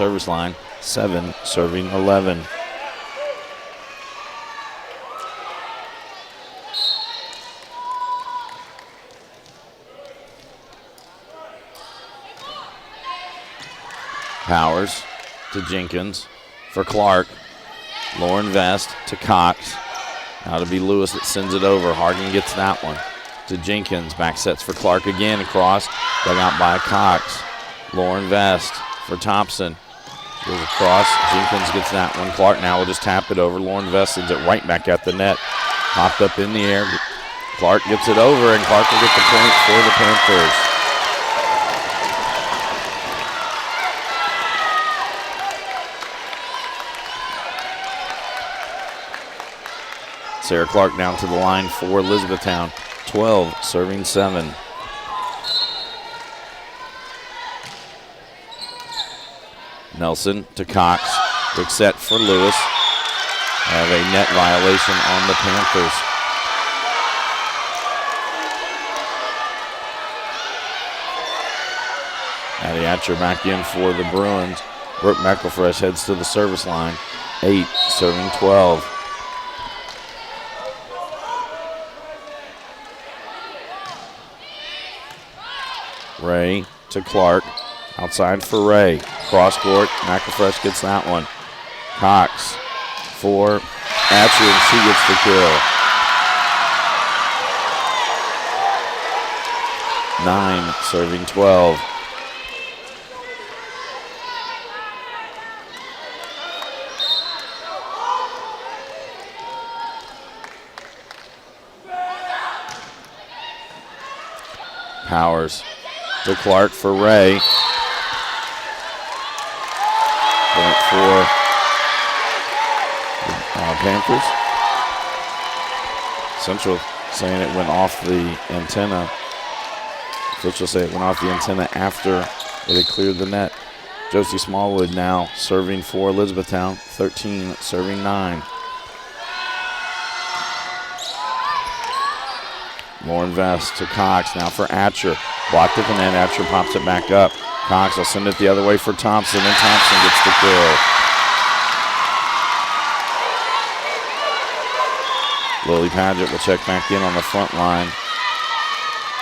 service line. 7 serving 11. Powers to Jenkins for Clark. Lauren Vest to Cox. Now to be Lewis that sends it over. Hargan gets that one to Jenkins. Back sets for Clark again across. Dug out by Cox. Lauren Vest for Thompson. Goes across. Jenkins gets that one. Clark now will just tap it over. Lauren Vest sends it right back at the net. Popped up in the air. Clark gets it over, and Clark will get the point for the Panthers. Sarah Clark down to the line for Elizabethtown. 12 serving 7. Nelson to Cox. Quick set for Lewis. Have a net violation on the Panthers. Addie Atcher back in for the Bruins. Brooke McElfresh heads to the service line. 8 serving 12. Ray to Clark. Outside for Ray. Cross court. McElfresh gets that one. Cox for Atcher, and she gets the kill. 9 serving 12. Powers to Clark for Ray. Point for Panthers. Central saying it went off the antenna. Officials say it went off the antenna after it had cleared the net. Josie Smallwood now serving for Elizabethtown. 13 serving 9. Lauren Vest to Cox now for Atcher. Blocked at the net. Atcher pops it back up. Cox will send it the other way for Thompson, and Thompson gets the kill. Lily Padgett will check back in on the front line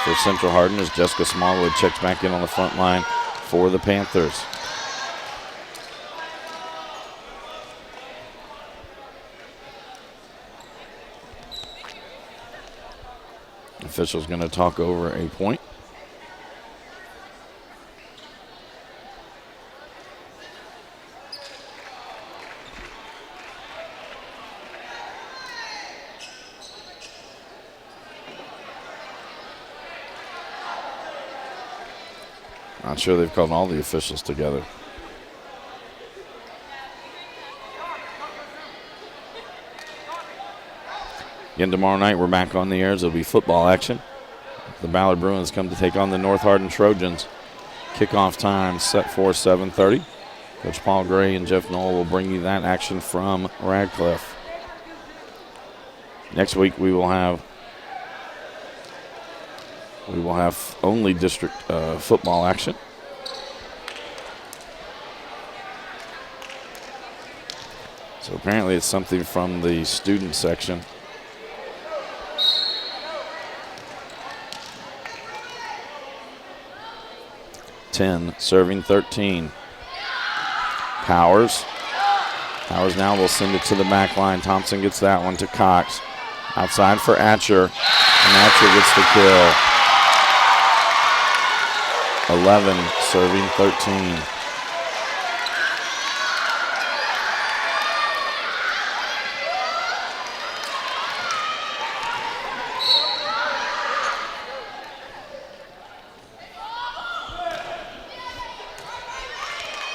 for Central Hardin as Jessica Smallwood checks back in on the front line for the Panthers. Official's going to talk over a point. Not sure they've called all the officials together. Again, tomorrow night we're back on the air. There'll be football action. The Ballard Bruins come to take on the North Hardin Trojans. Kickoff time set for 7:30. Coach Paul Gray and Jeff Knoll will bring you that action from Radcliffe. Next week we will have only district football action. So apparently it's something from the student section. Serving 13. Powers now will send it to the back line. Thompson gets that one to Cox. Outside for Atcher, and Atcher gets the kill. 11 serving 13.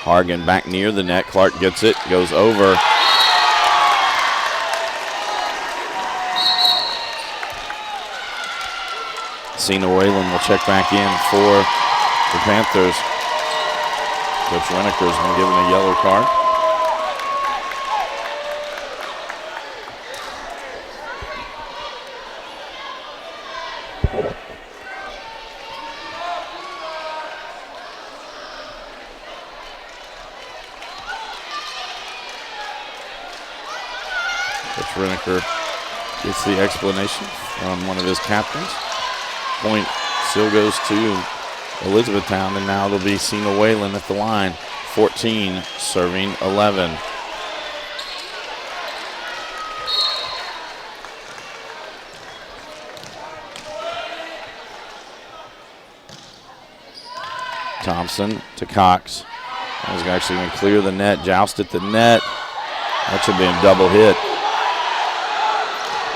Hargan back near the net. Clark gets it, goes over. Cena Whalen will check back in for the Panthers. Coach Reneker's been given a yellow card. Coach Reniker gets the explanation from one of his captains. Point still goes to Elizabethtown, and now it'll be Sina Whalen at the line. 14 serving 11. Thompson to Cox. That was actually going to clear the net, joust at the net. That should be a double hit.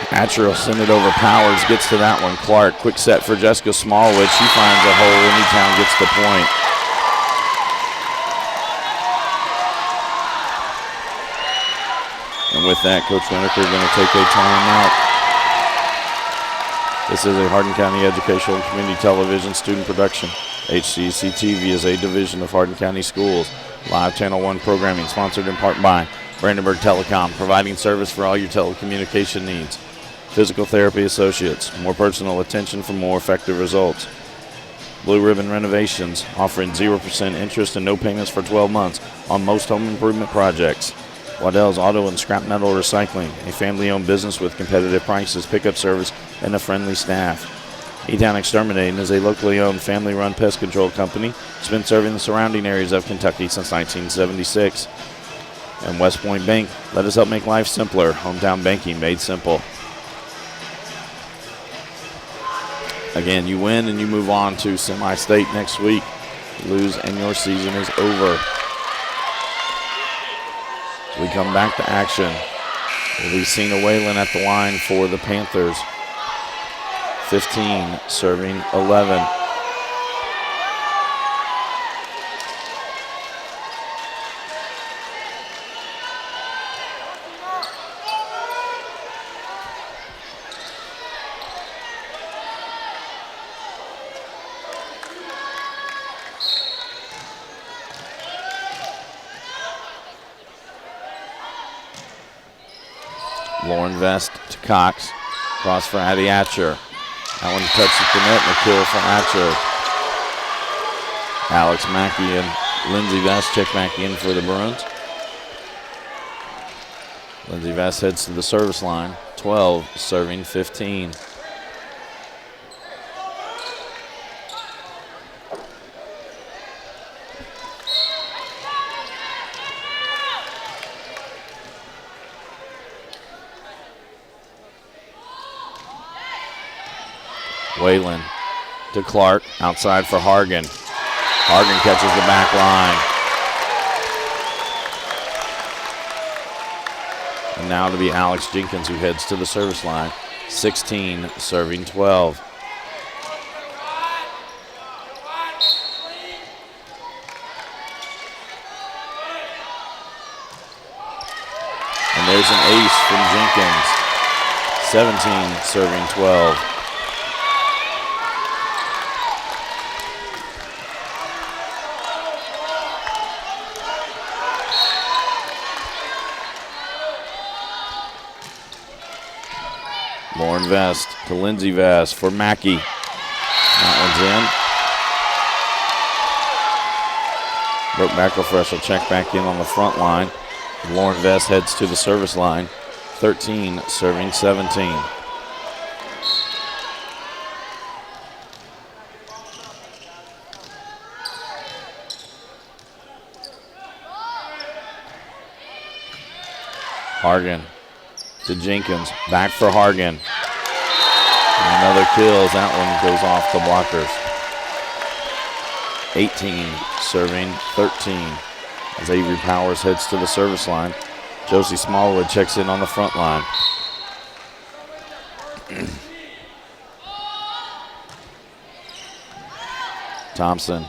Hatcher will send it over Powers, gets to that one. Clark, quick set for Jessica Smallwood. She finds a hole. Anytown gets the point. And with that, Coach Winokur going to take a timeout. This is a Hardin County Educational and Community Television student production. HCEC-TV is a division of Hardin County Schools. Live Channel 1 programming sponsored in part by Brandenburg Telecom, providing service for all your telecommunication needs. Physical Therapy Associates, more personal attention for more effective results. Blue Ribbon Renovations, offering 0% interest and no payments for 12 months on most home improvement projects. Waddell's Auto and Scrap Metal Recycling, a family-owned business with competitive prices, pickup service, and a friendly staff. E-Town Exterminating is a locally owned, family-run pest control company. It's been serving the surrounding areas of Kentucky since 1976. And West Point Bank, let us help make life simpler. Hometown banking made simple. Again, you win and you move on to semi-state next week. You lose and your season is over. So we come back to action. We'll be Sina Whalen at the line for the Panthers. 15 serving 11. Lauren Vest to Cox. Cross for Addie Atcher. That one touched the net and a kill for Atcher. Alex Mackey and Lindsey Vest check back in for the Bruins. Lindsey Vest heads to the service line. 12 serving 15. Whalen to Clark, outside for Hargan. Hargan catches the back line. And now to be Alex Jenkins who heads to the service line. 16 serving 12. And there's an ace from Jenkins. 17 serving 12. Lauren Vest to Lindsey Vest for Mackey. That one's in. Brooke McElfresh will check back in on the front line. Lauren Vest heads to the service line. 13 serving 17. Hargan to Jenkins, back for Hargan. And another kill as that one goes off the blockers. 18 serving 13. As Avery Powers heads to the service line. Josie Smallwood checks in on the front line. Thompson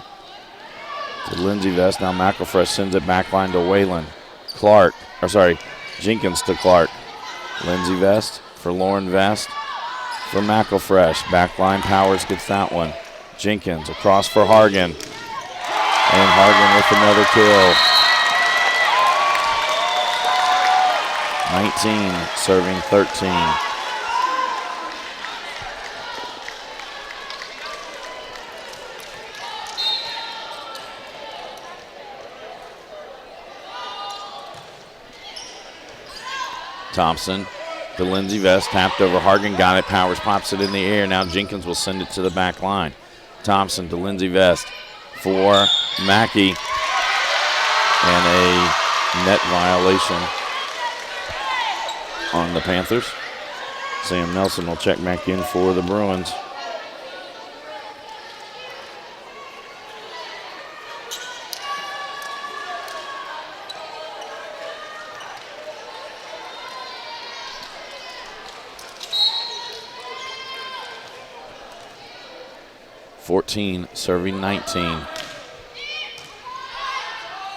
to Lindsey Vest. Now McElfresh sends it back line to Whalen. Jenkins to Clark. Lindsey Vest for Lauren Vest for McElfresh. Backline Powers gets that one. Jenkins across for Hargan. And Hargan with another kill. 19 serving 13. Thompson to Lindsey Vest. Tapped over. Hargan got it. Powers pops it in the air. Now Jenkins will send it to the back line. Thompson to Lindsey Vest for Mackey. And a net violation on the Panthers. Sam Nelson will check back in for the Bruins. Serving 19.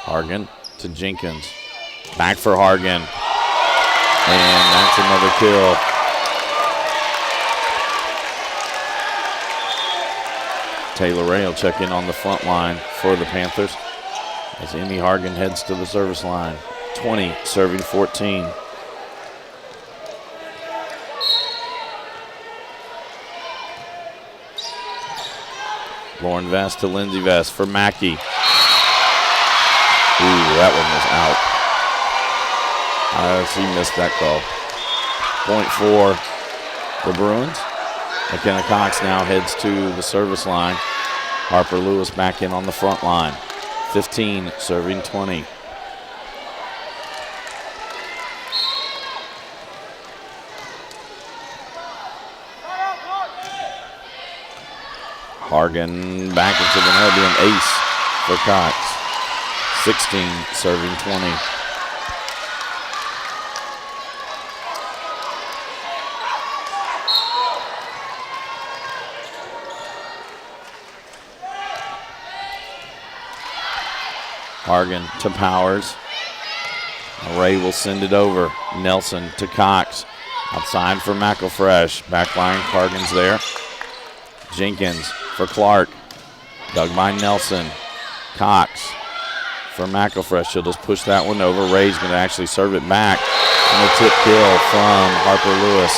Hargan to Jenkins. Back for Hargan. And that's another kill. Taylor Ray will check in on the front line for the Panthers as Emmy Hargan heads to the service line. 20 serving 14. Lauren Vest to Lindsey Vest for Mackey. Ooh, that one was out. He missed that call. Point for the Bruins. McKenna Cox now heads to the service line. Harper Lewis back in on the front line. 15 serving 20. Hargan back into the net, be an ace for Cox. 16 serving 20. Hargan to Powers. Ray will send it over. Nelson to Cox. Outside for McElfresh. Backline, Hargan's there. Jenkins for Clark. Dug by Nelson. Cox for McElfresh. She'll just push that one over. Ray's going to actually serve it back. And a tip kill from Harper Lewis.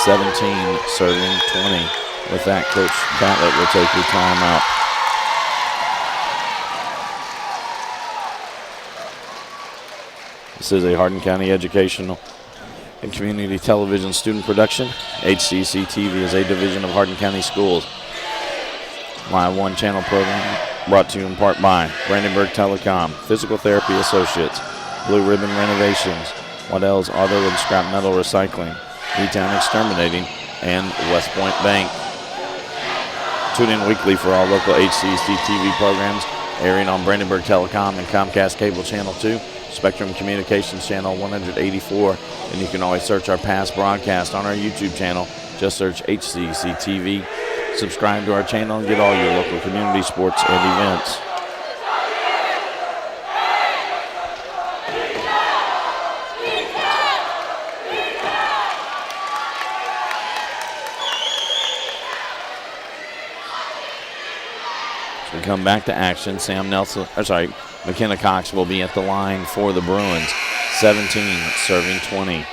17 serving 20. With that, Coach Catlett will take your timeout. This is a Hardin County educational and community television student production. HCEC-TV is a division of Hardin County Schools. Live one channel program brought to you in part by Brandenburg Telecom, Physical Therapy Associates, Blue Ribbon Renovations, Waddell's Auto and Scrap Metal Recycling, E-Town Exterminating, and West Point Bank. Tune in weekly for all local HCEC-TV programs airing on Brandenburg Telecom and Comcast Cable Channel 2, Spectrum Communications Channel 184, and you can always search our past broadcast on our YouTube channel. Just search HCEC-TV. Subscribe to our channel and get all your local community sports and events. We come back to action. McKenna Cox will be at the line for the Bruins. 17 serving 20.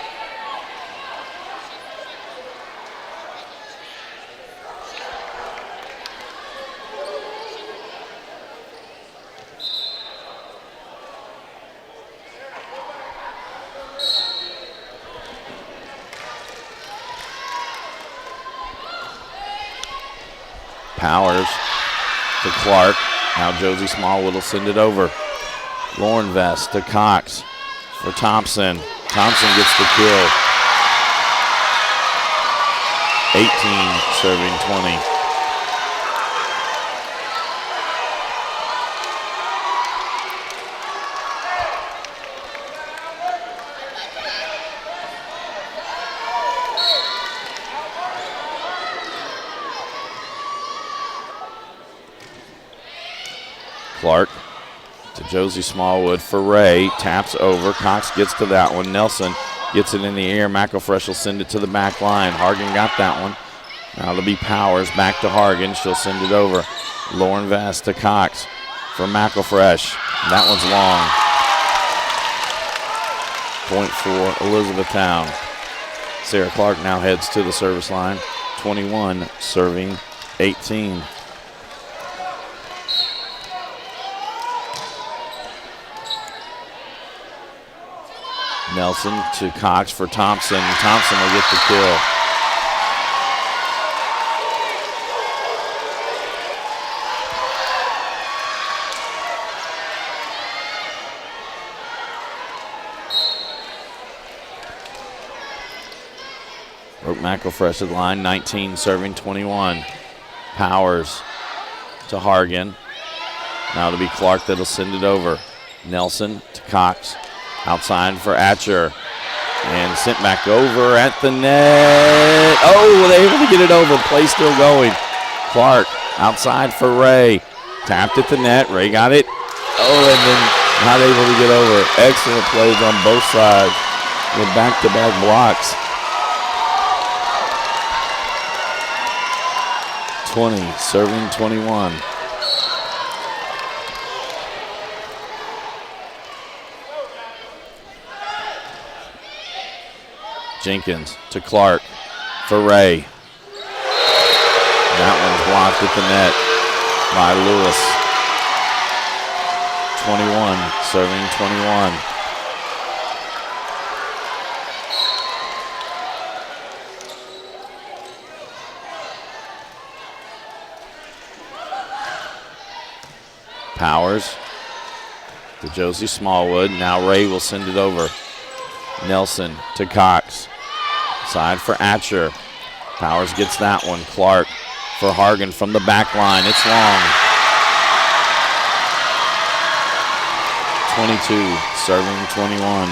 Powers to Clark. Now Josie Smallwood will send it over. Lauren Vest to Cox for Thompson. Thompson gets the kill. 18 serving 20. Clark to Josie Smallwood for Ray. Taps over. Cox gets to that one. Nelson gets it in the air. McElfresh will send it to the back line. Hargan got that one. Now it'll be Powers back to Hargan. She'll send it over. Lauren Vest to Cox for McElfresh. That one's long. Point for Elizabethtown. Sarah Clark now heads to the service line. 21 serving 18. Nelson to Cox for Thompson. Thompson will get the kill. Brooke McElfresh at the line, 19, serving 21. Powers to Hargan. Now it'll be Clark that'll send it over. Nelson to Cox. Outside for Atcher. And sent back over at the net. Oh, they're able to get it over. Play still going. Clark outside for Ray. Tapped at the net. Ray got it. Oh, and then not able to get over. Excellent plays on both sides with back-to-back blocks. 20, serving 21. Jenkins to Clark for Ray. That one's blocked at the net by Lewis. 21, serving 21. Powers to Josie Smallwood. Now Ray will send it over. Nelson to Cox. Side for Atcher. Powers gets that one. Clark for Hargan from the back line. It's long. 22, serving 21.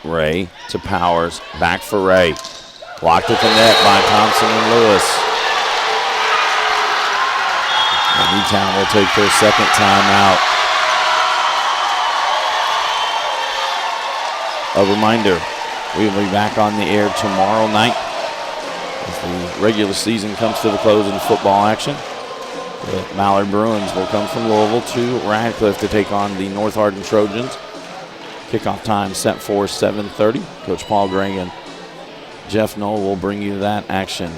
Ray to Powers. Back for Ray. Blocked at the net by Thompson and Lewis. And Newtown will take their second timeout. A reminder, we will be back on the air tomorrow night as the regular season comes to the close in football action. The Mallard Bruins will come from Louisville to Radcliffe to take on the North Hardin Trojans. Kickoff time set for 7:30. Coach Paul Gray and Jeff Knoll will bring you that action.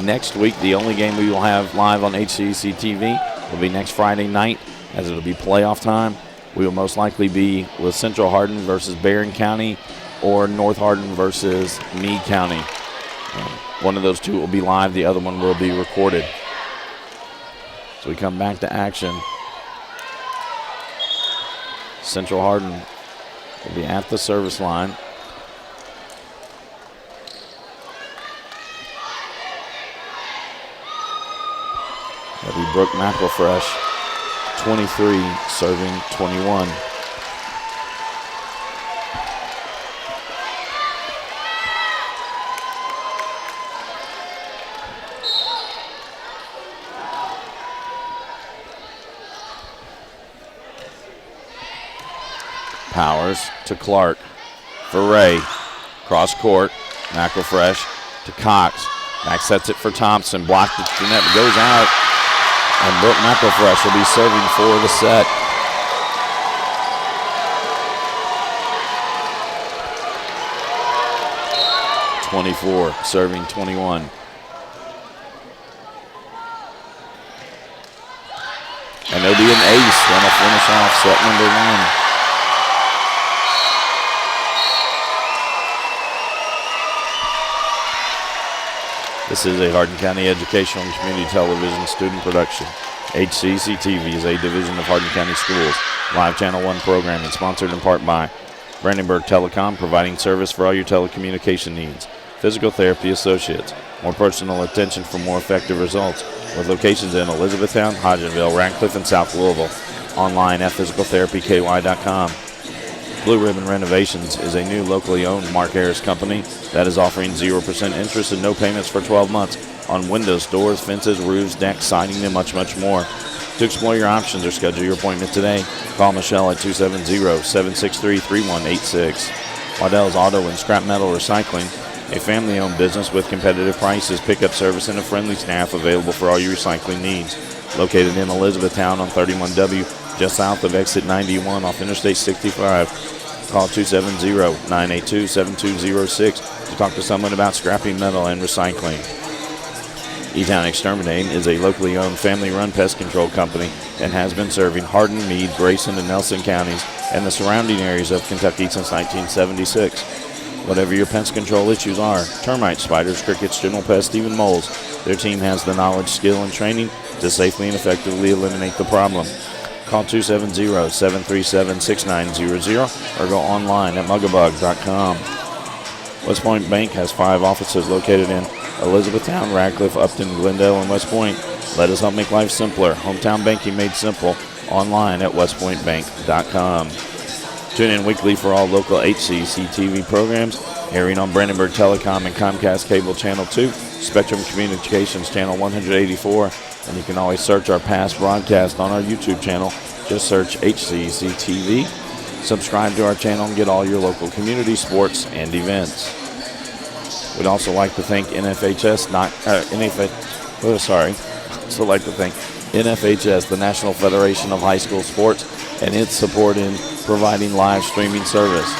Next week, the only game we will have live on HCEC-TV will be next Friday night, as it will be playoff time. We will most likely be with Central Hardin versus Barron County or North Hardin versus Meade County. One of those two will be live. The other one will be recorded. So we come back to action. Central Hardin will be at the service line. That'll be Brooke McElfresh, 23, serving 21. Powers to Clark for Ray. Cross court. McElfresh to Cox. Back sets it for Thompson. Blocked at the net. Goes out. And Brooke McElfresh will be serving for the set. (24) serving 21. And there'll be an ace. That'll finish off set number 1. This is a Hardin County Educational and Community Television student production. HCEC-TV is a division of Hardin County Schools. Live Channel 1 programming sponsored in part by Brandenburg Telecom, providing service for all your telecommunication needs. Physical Therapy Associates, more personal attention for more effective results. With locations in Elizabethtown, Hodgenville, Radcliffe, and South Louisville. Online at physicaltherapyky.com. Blue Ribbon Renovations is a new locally owned Mark Harris company that is offering 0% interest and no payments for 12 months on windows, doors, fences, roofs, decks, siding, and much, much more. To explore your options or schedule your appointment today, call Michelle at 270-763-3186. Waddell's Auto and Scrap Metal Recycling, a family-owned business with competitive prices, pickup service, and a friendly staff available for all your recycling needs. Located in Elizabethtown on 31W, just south of exit 91 off Interstate 65. Call 270-982-7206 to talk to someone about scrapping metal and recycling. E-Town Exterminating is a locally owned family-run pest control company and has been serving Hardin, Meade, Grayson, and Nelson counties and the surrounding areas of Kentucky since 1976. Whatever your pest control issues are, termites, spiders, crickets, general pests, even moles, their team has the knowledge, skill, and training to safely and effectively eliminate the problem. Call 270-737-6900 or go online at mugabug.com. West Point Bank has 5 offices located in Elizabethtown, Radcliffe, Upton, Glendale, and West Point. Let us help make life simpler. Hometown banking made simple. Online at westpointbank.com. Tune in weekly for all local HCEC-TV programs, airing on Brandenburg Telecom and Comcast Cable Channel 2, Spectrum Communications Channel 184, and you can always search our past broadcast on our YouTube channel. Just search HCEC-TV. Subscribe to our channel and get all your local community sports and events. We'd also like to thank NFHS, the National Federation of High School Sports, and its support in providing live streaming service.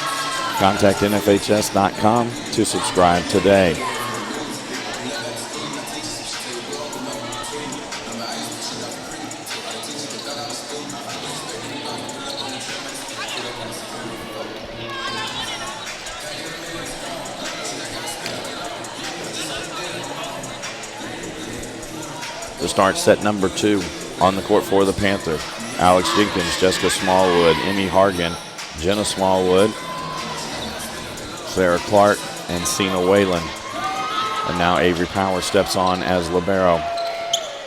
Contact NFHS.com to subscribe today. To start set number 2 on the court for the Panthers, Alex Jenkins, Jessica Smallwood, Emmy Hargan, Jenna Smallwood, Sarah Clark, and Cena Whalen. And now Avery Power steps on as libero.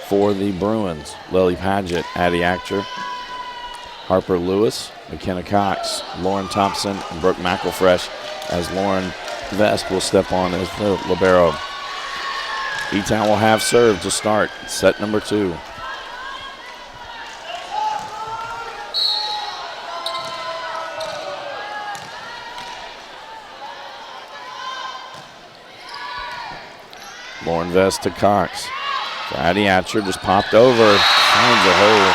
For the Bruins, Lily Padgett, Addie Actor, Harper Lewis, McKenna Cox, Lauren Thompson, and Brooke McElfresh, as Lauren Vest will step on as the libero. E-Town will have serve to start set number 2. Lauren Vest to Cox. Addie Atcher just popped over, finds a hole.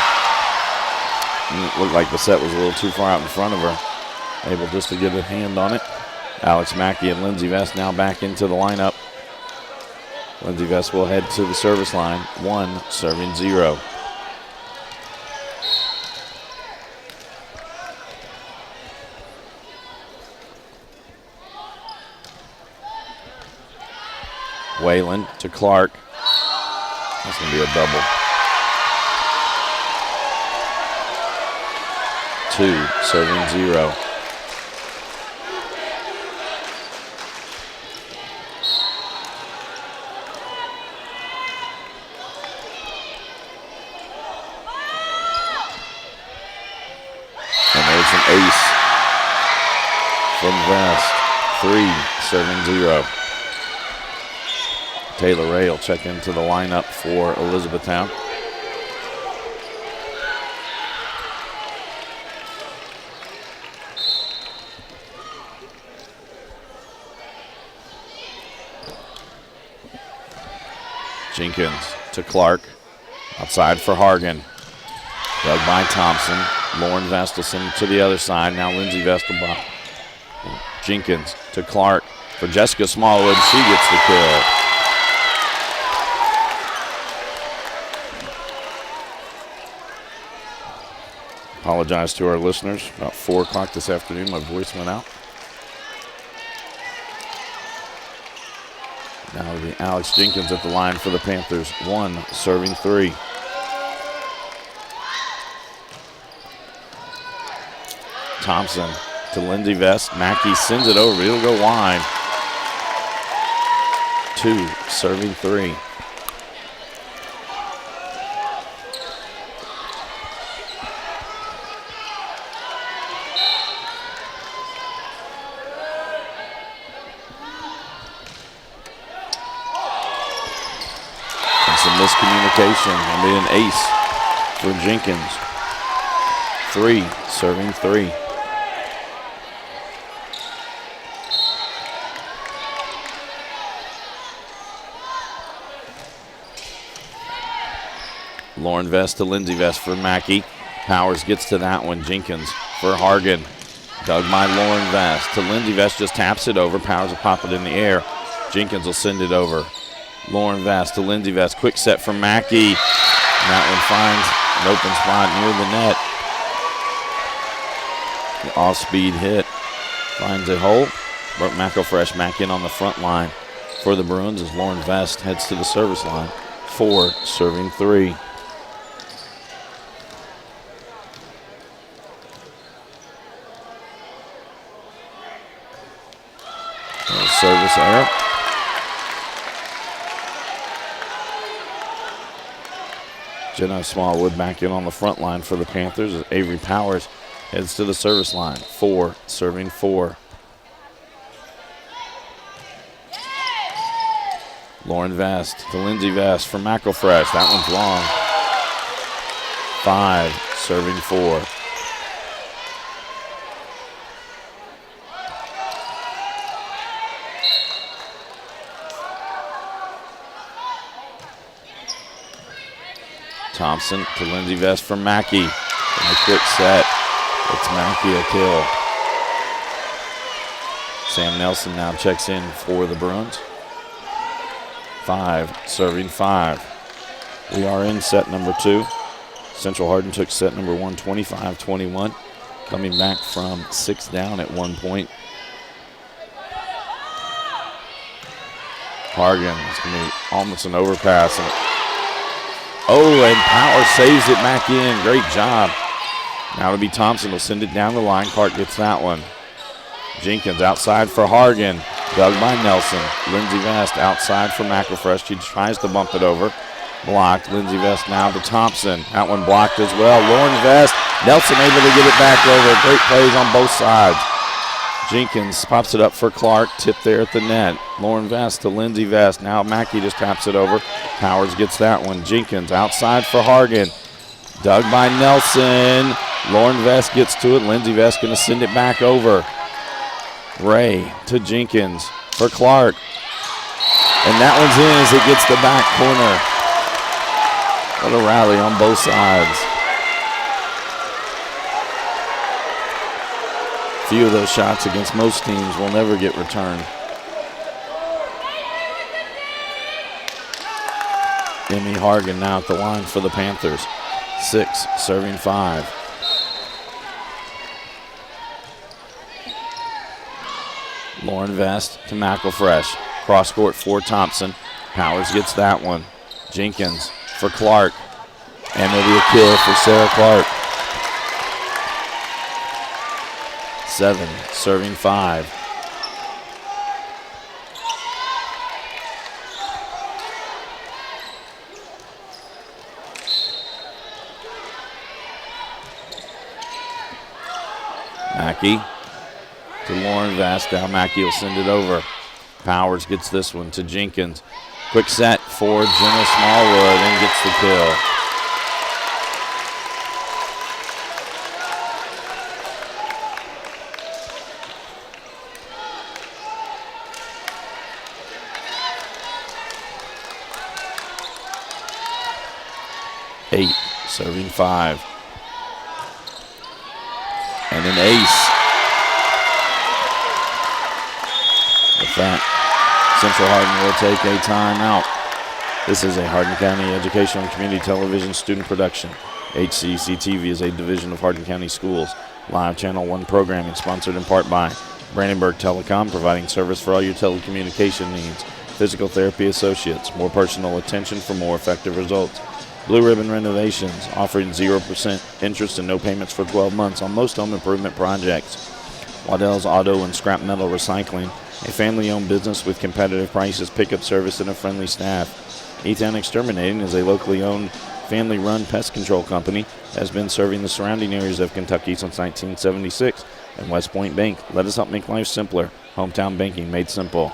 It looked like the set was a little too far out in front of her. Able just to get a hand on it. Alex Mackey and Lindsey Vest now back into the lineup. Lindsey Vest will head to the service line, 1 serving 0. Whalen to Clark. That's going to be a double. 2 serving 0. Ace from Vest, 3 serving 0. Taylor Ray will check into the lineup for Elizabethtown. Jenkins to Clark, outside for Hargan. Dug by Thompson. Lauren Vestison to the other side. Now Lindsey Vestelbaum. Jenkins to Clark for Jessica Smallwood. She gets the kill. Apologize to our listeners. About 4 o'clock this afternoon, my voice went out. Now it'll be Alex Jenkins at the line for the Panthers. 1 serving 3. Thompson to Lindsey Vest. Mackey sends it over. It'll go wide. 2 serving 3. And some miscommunication. I mean, an ace for Jenkins. 3 serving 3. Lauren Vest to Lindsey Vest for Mackey. Powers gets to that one. Jenkins for Hargan. Dug by Lauren Vest to Lindsey Vest, just taps it over. Powers will pop it in the air. Jenkins will send it over. Lauren Vest to Lindsey Vest. Quick set from Mackey. And that one finds an open spot near the net. The off-speed hit finds a hole. Brooke McElfresh back in on the front line for the Bruins as Lauren Vest heads to the service line. 4, serving 3. Service error. Jenna Smallwood back in on the front line for the Panthers as Avery Powers heads to the service line. 4, serving 4. Lauren Vest to Lindsey Vest for McElfresh. That one's long. 5, serving 4. Thompson to Lindsey Vest for Mackey. And a quick set. It's Mackey a kill. Sam Nelson now checks in for the Bruins. 5, serving 5. We are in set number 2. Central Hardin took set number 1, 25-21. Coming back from 6 down at one point. Hargan, it's going to be almost an overpass. And Power saves it back in. Great job. Now it'll be Thompson. Will send it down the line. Clark gets that one. Jenkins outside for Hargan. Dug by Nelson. Lindsey Vest outside for McElfresh. She tries to bump it over. Blocked. Lindsey Vest now to Thompson. That one blocked as well. Lauren Vest. Nelson able to get it back over. Great plays on both sides. Jenkins pops it up for Clark. Tip there at the net. Lauren Vest to Lindsey Vest. Now Mackey just taps it over. Powers gets that one. Jenkins outside for Hargan. Dug by Nelson. Lauren Vest gets to it. Lindsey Vest going to send it back over. Ray to Jenkins for Clark. And that one's in as it gets the back corner. What a rally on both sides. Few of those shots against most teams will never get returned. Emmy Hargan now at the line for the Panthers. 6, serving 5. Lauren Vest to McElfresh. Cross court for Thompson. Powers gets that one. Jenkins for Clark. And there'll be a kill for Sarah Clark. 7, serving 5. Mackey to Lauren Vest. Now Mackey will send it over. Powers gets this one to Jenkins. Quick set for Jenna Smallwood and gets the kill. Eight, serving 5. And an ace. With that, Central Hardin will take a timeout. This is a Hardin County Educational and Community Television student production. HCEC-TV is a division of Hardin County Schools. Live Channel 1 programming sponsored in part by Brandenburg Telecom, providing service for all your telecommunication needs. Physical Therapy Associates, more personal attention for more effective results. Blue Ribbon Renovations, offering 0% interest and no payments for 12 months on most home improvement projects. Waddell's Auto and Scrap Metal Recycling, a family-owned business with competitive prices, pickup service, and a friendly staff. ETH Exterminating is a locally owned, family-run pest control company that has been serving the surrounding areas of Kentucky since 1976. And West Point Bank, let us help make life simpler. Hometown banking made simple.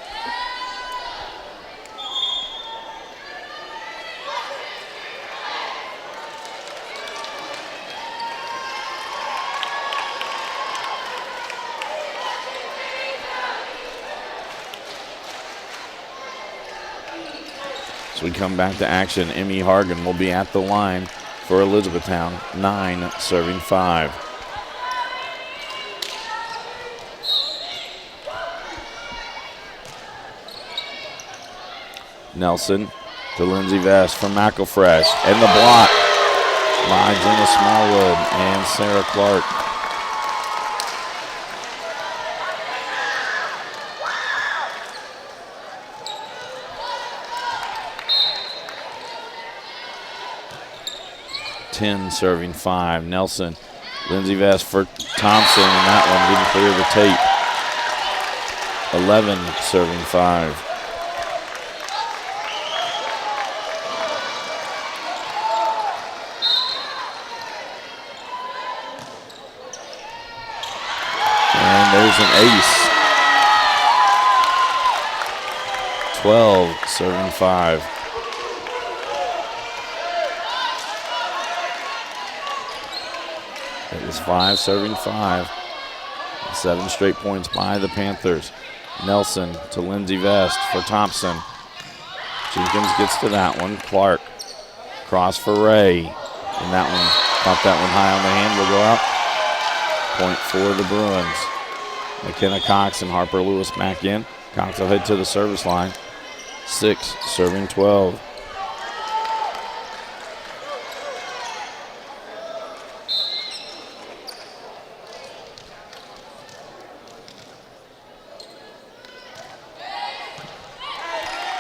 As we come back to action, Emmy Hargan will be at the line for Elizabethtown. 9, serving 5. Nelson to Lindsey Vest from McElfresh. And the block by Jenna Smallwood and Sarah Clark. Ten serving 5. Nelson, Lindsey Vest for Thompson, and that one didn't clear the tape. 11 serving 5. And there's an ace. 12 serving 5. It was 5 serving 5. 7 straight points by the Panthers. Nelson to Lindsey Vest for Thompson. Jenkins gets to that one. Clark cross for Ray. And that one, pop that one high on the hand, will go out. Point for the Bruins. McKenna Cox and Harper Lewis back in. Cox will head to the service line. 6 serving 12.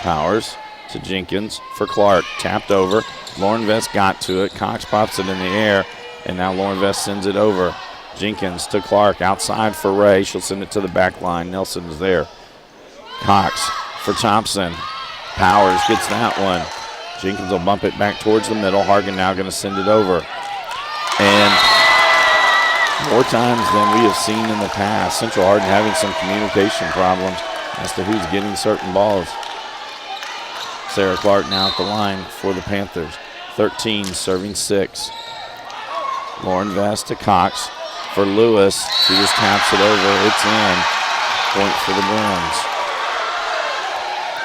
Powers to Jenkins for Clark. Tapped over. Lauren Vest got to it. Cox pops it in the air. And now Lauren Vest sends it over. Jenkins to Clark. Outside for Ray. She'll send it to the back line. Nelson is there. Cox for Thompson. Powers gets that one. Jenkins will bump it back towards the middle. Hargan now going to send it over. And more times than we have seen in the past, Central Hardin having some communication problems as to who's getting certain balls. Sarah Clark now at the line for the Panthers. 13 serving 6. Lauren Vest to Cox for Lewis. She just taps it over. It's in. Point for the Bruins.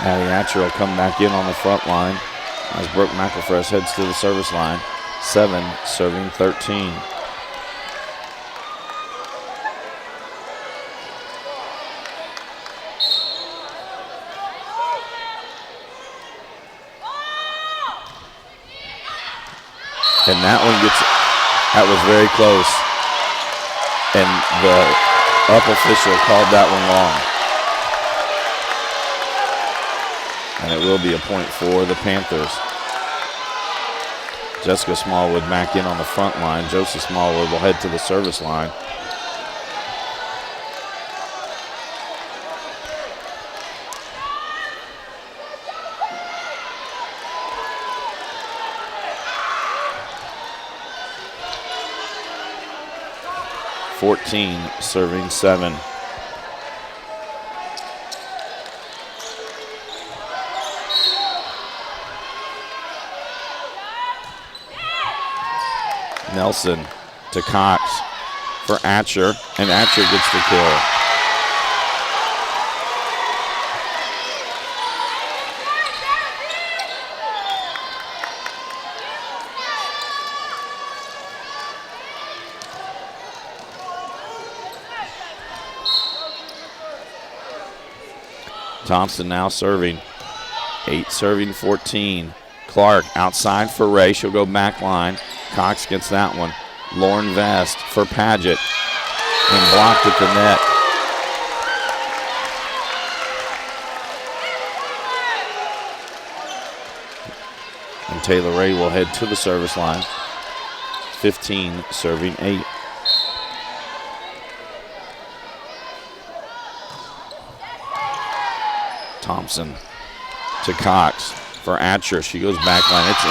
Maddie Hatcher will come back in on the front line as Brooke McElfresh heads to the service line. 7 serving 13. And that one that was very close. And the up official called that one long. And it will be a point for the Panthers. Jessica Smallwood back in on the front line. Josie Smallwood will head to the service line. Serving 7. Nelson to Cox for Atcher, and Atcher gets the kill. Thompson now serving. 8 serving 14. Clark outside for Ray. She'll go back line. Cox gets that one. Lauren Vest for Paget. And blocked at the net. And Taylor Ray will head to the service line. 15 serving 8. Thompson to Cox for Atcher. She goes back line. It's in.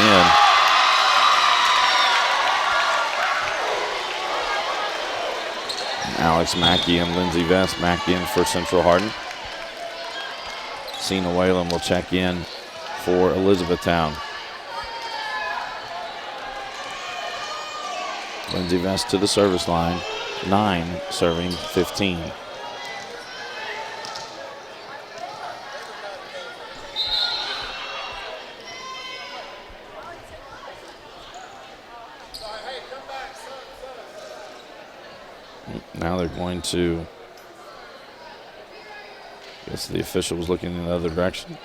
And Alex Mackey and Lindsey Vest back in for Central Hardin. Cena Whalen will check in for Elizabethtown. Lindsey Vest to the service line. 9 serving 15. Now they're going to, I guess the official was looking in the other direction.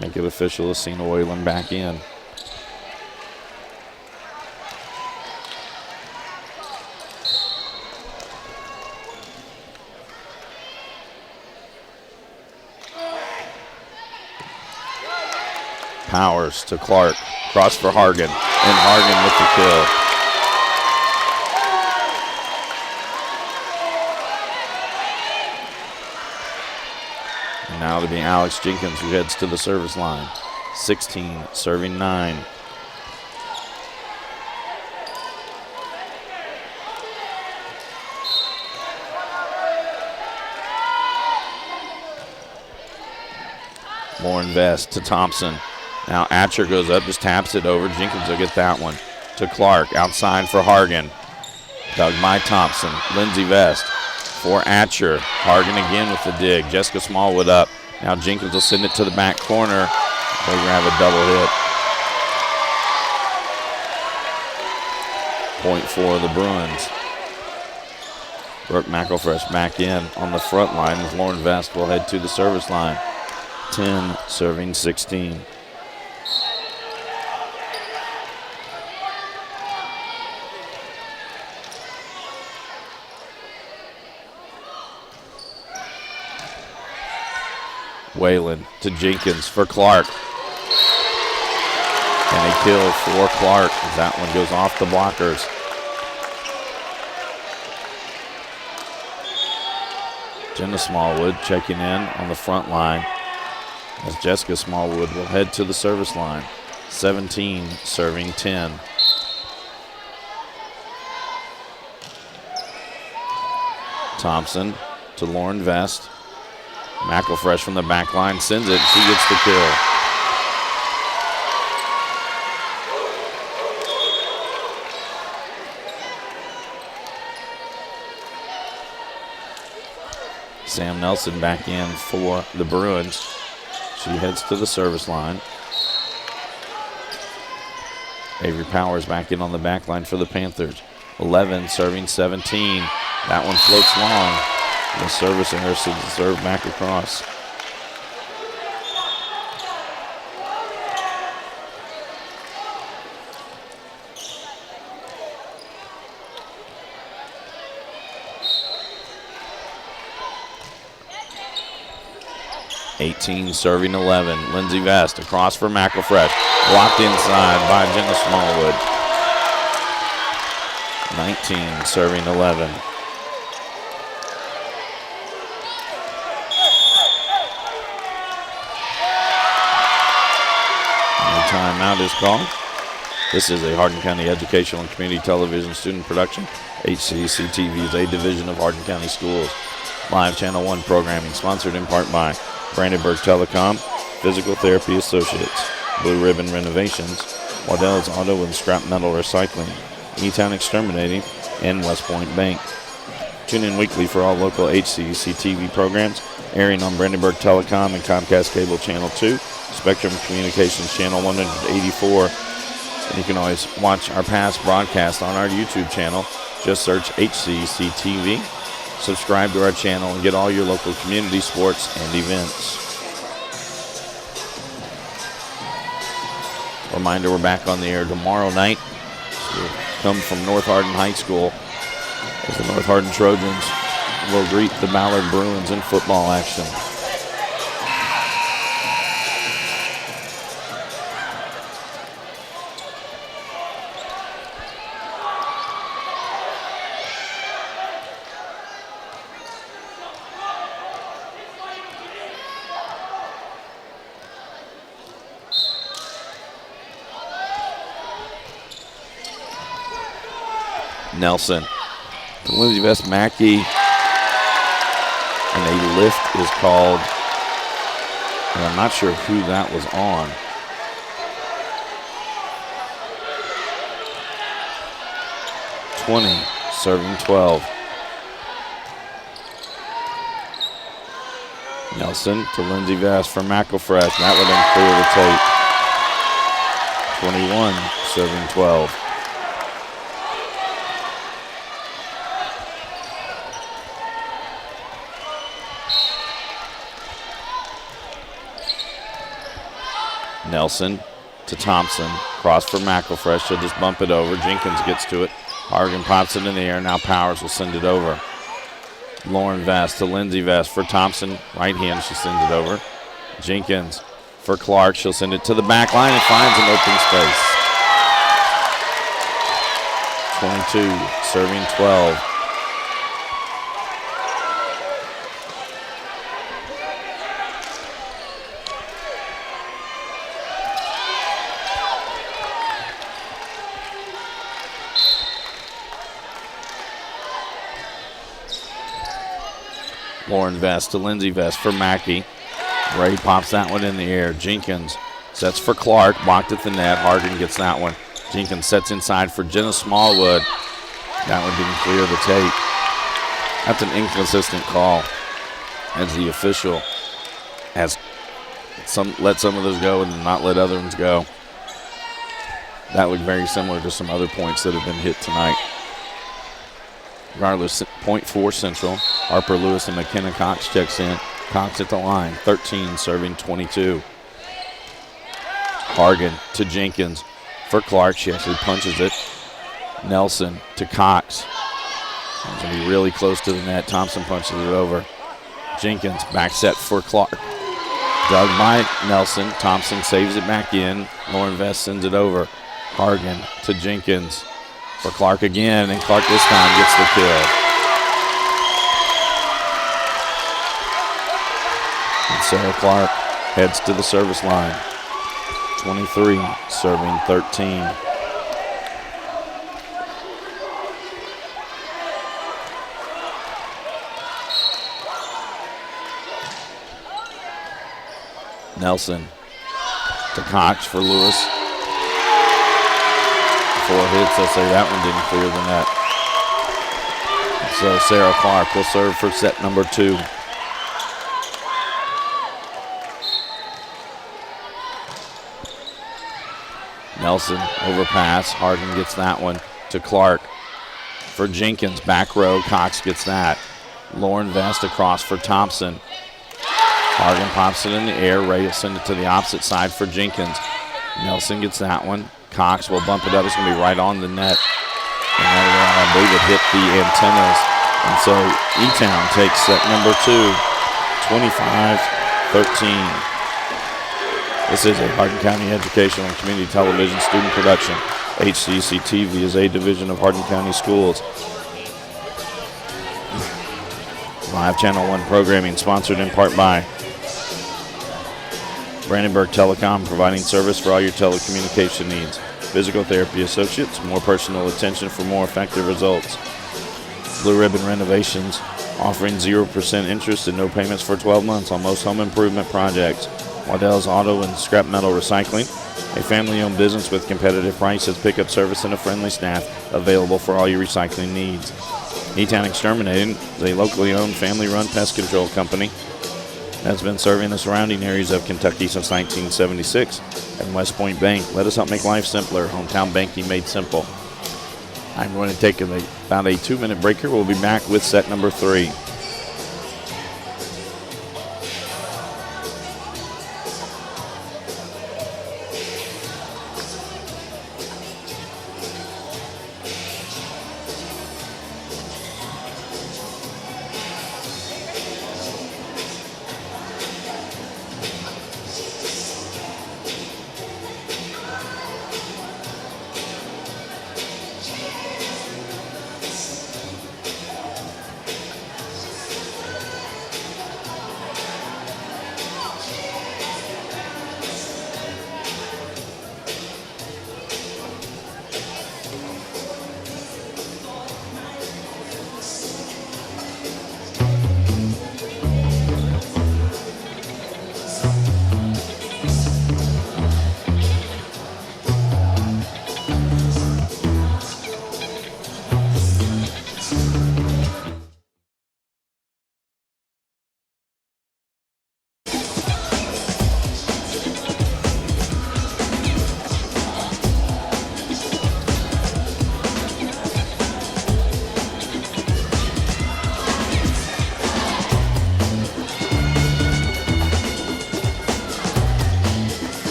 Make it official. Asina Whalen back in. Powers to Clark. Cross for Hargan. And Hargan with the kill. And now to be Alex Jenkins, who heads to the service line. 16, serving 9. Lauren Vest to Thompson. Now Atcher goes up, just taps it over. Jenkins will get that one. To Clark, outside for Hargan. Dug by Thompson. Lindsey Vest for Atcher. Hargan again with the dig. Jessica Smallwood up. Now Jenkins will send it to the back corner. They're going to have a double hit. Point for the Bruins. Brooke McElfresh back in on the front line as Lauren Vest will head to the service line. 10, serving 16. Whalen to Jenkins for Clark. And a kill for Clark as that one goes off the blockers. Jenna Smallwood checking in on the front line as Jessica Smallwood will head to the service line. 17, serving 10. Thompson to Lauren Vest. McElfresh from the back line sends it. She gets the kill. Sam Nelson back in for the Bruins. She heads to the service line. Avery Powers back in on the back line for the Panthers. 11, serving 17. That one floats long. The service error sends the serve back across. (18) serving 11. Lindsey Vest across for McElfresh. Blocked inside by Jenna Smallwood. 19 serving 11. Timeout is called. This is a Hardin County Educational and Community Television student production. HCEC-TV is a division of Hardin County Schools. Live Channel 1 programming sponsored in part by Brandenburg Telecom, Physical Therapy Associates, Blue Ribbon Renovations, Waddell's Auto and Scrap Metal Recycling, E-Town Exterminating, and West Point Bank. Tune in weekly for all local HCEC-TV programs airing on Brandenburg Telecom and Comcast Cable Channel 2, Spectrum Communications Channel 184. And you can always watch our past broadcasts on our YouTube channel. Just search HCEC-TV. Subscribe to our channel and get all your local community sports and events. Reminder, we're back on the air tomorrow night. We'll come from North Hardin High School as the North Hardin Trojans will greet the Ballard Bruins in football action. Nelson to Lindsey Vest Mackey, and a lift is called, and I'm not sure who that was on. Serving 12. Nelson to Lindsey Vest for McElfresh. That would then clear the tape. 21 serving 12. Nelson to Thompson. Cross for McElfresh. She'll just bump it over. Jenkins gets to it. Hargan pops it in the air. Now Powers will send it over. Lauren Vest to Lindsey Vest for Thompson. Right hand, she sends it over. Jenkins for Clark. She'll send it to the back line and finds an open space. 22, serving 12. Lauren Vest to Lindsey Vest for Mackey. Ray pops that one in the air. Jenkins sets for Clark, blocked at the net. Hargan gets that one. Jenkins sets inside for Jenna Smallwood. That one didn't clear the tape. That's an inconsistent call, as the official has let some of those go and not let other ones go. That looked very similar to some other points that have been hit tonight. Regardless, point for Central. Harper Lewis and McKenna Cox checks in. Cox at the line, 13, serving 22. Hargan to Jenkins for Clark. She actually punches it. Nelson to Cox. It's going to be really close to the net. Thompson punches it over. Jenkins back set for Clark. Dug by Nelson. Thompson saves it back in. Lauren Vest sends it over. Hargan to Jenkins for Clark again, and Clark this time gets the kill. And Sarah Clark heads to the service line. 23, serving 13. Nelson to Cox for Lewis. 4 hits, they'll say that one didn't clear the net. So Sarah Clark will serve for set number 2. Nelson overpass. Hargan gets that one to Clark. For Jenkins, back row. Cox gets that. Lauren Vest across for Thompson. Hargan pops it in the air. Ray will send it to the opposite side for Jenkins. Nelson gets that one. Cox will bump it up. It's going to be right on the net. And I believe it hit the antennas. And so E-Town takes set number 2, 25-13. This is a Hardin County Educational and Community Television student production. HCEC-TV is a division of Hardin County Schools. Live Channel 1 programming sponsored in part by Brandenburg Telecom, providing service for all your telecommunication needs. Physical Therapy Associates, more personal attention for more effective results. Blue Ribbon Renovations, offering 0% interest and no payments for 12 months on most home improvement projects. Waddell's Auto and Scrap Metal Recycling, a family-owned business with competitive prices, pickup service, and a friendly staff available for all your recycling needs. E-Town Exterminating is a locally owned, family-run pest control company that's been serving the surrounding areas of Kentucky since 1976. And West Point Bank, let us help make life simpler. Hometown banking made simple. I'm going to take about a 2-minute break here. We'll be back with set number 3.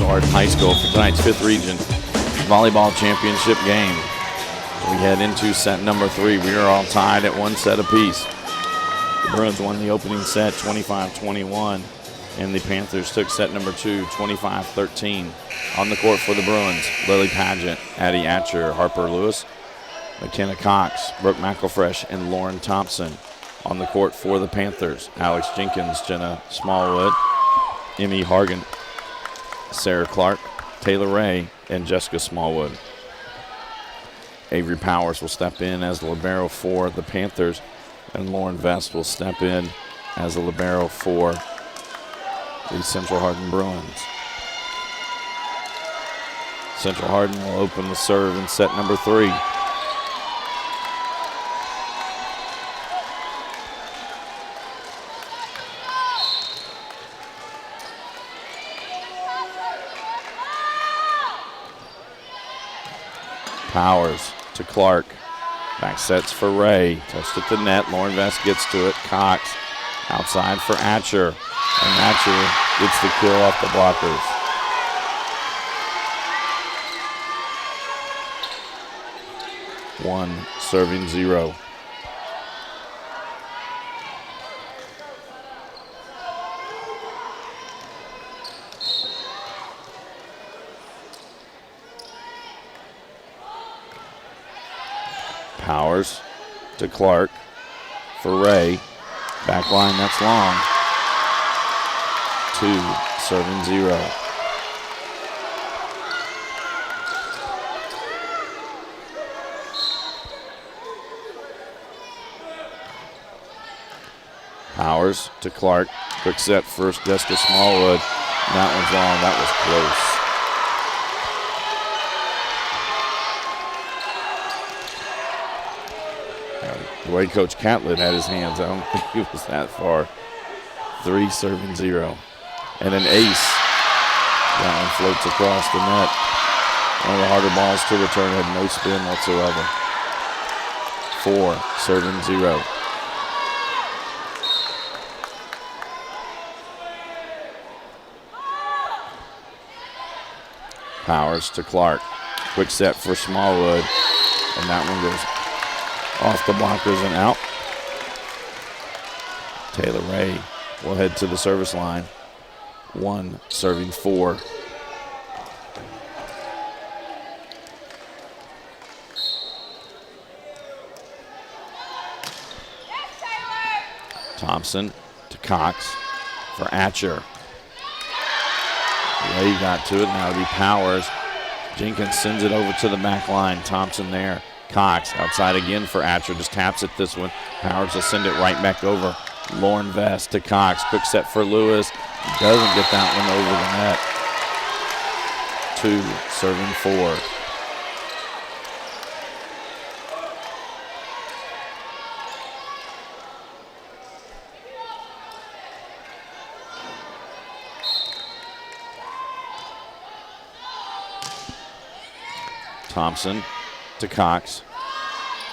Garden High School for tonight's 5th Region Volleyball Championship game. We head into set number 3. We are all tied at 1 set apiece. The Bruins won the opening set 25-21, and the Panthers took set number 2 25-13. On the court for the Bruins, Lily Paget, Addie Atcher, Harper Lewis, McKenna Cox, Brooke McElfresh, and Lauren Thompson. On the court for the Panthers, Alex Jenkins, Jenna Smallwood, Emmy Hargan, Sarah Clark, Taylor Ray, and Jessica Smallwood. Avery Powers will step in as the libero for the Panthers, and Lauren Vest will step in as the libero for the Central Hardin Bruins. Central Hardin will open the serve in set number 3. Powers to Clark. Back sets for Ray. Touched at the net. Lauren Vest gets to it. Cox outside for Atcher. And Atcher gets the kill off the blockers. One serving 0. Powers to Clark for Ray. Back line, that's long. 2 serving 0. Powers to Clark. Quick set first, Jessica Smallwood. And that one's long. That was close. The way Coach Catlett had his hands, I don't think it was that far. 3 serving 0. And an ace. That one floats across the net. One of the harder balls to return, had no spin whatsoever. 4 serving 0. Powers to Clark. Quick set for Smallwood. And that one goes off the blockers and out. Taylor Ray will head to the service line. 1 serving 4. Thompson to Cox for Atcher. Ray got to it. Now it'll be Powers. Jenkins sends it over to the back line. Thompson there. Cox outside again for Atcher. Just taps it this one. Powers will send it right back over. Lauren Vest to Cox. Quick set for Lewis. Doesn't get that one over the net. 2 serving 4. Thompson to Cox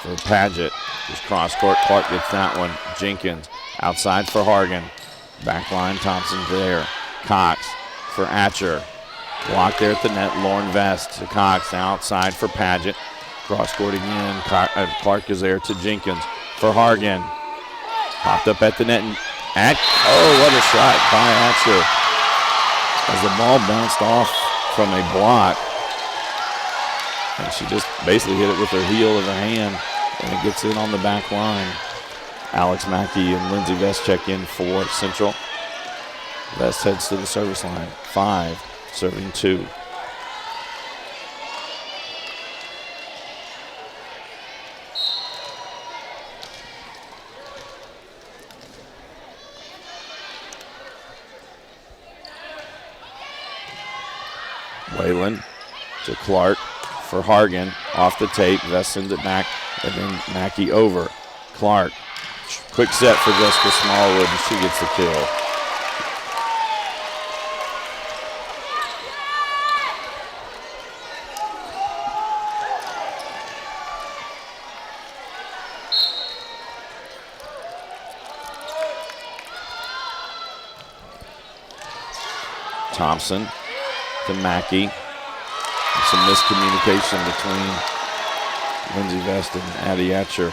for Paget. Just cross court. Clark gets that one. Jenkins outside for Hargan. Backline, Thompson there. Cox for Atcher. Blocked there at the net. Lauren Vest to Cox. Now outside for Paget. Cross court again. Clark is there to Jenkins for Hargan. Popped up at the net. And oh, what a shot by Atcher. As the ball bounced off from a block. And she just basically hit it with her heel of her hand, and it gets in on the back line. Alex Mackey and Lindsay Vest check in for Central. Vest heads to the service line. 5 serving 2. Whalen to Clark for Hargan. Off the tape. Vest sends it back, and then Mackey over. Clark. Quick set for Jessica Smallwood, and she gets the kill. Thompson to Mackey. Some miscommunication between Lindsey Vest and Addie Atcher.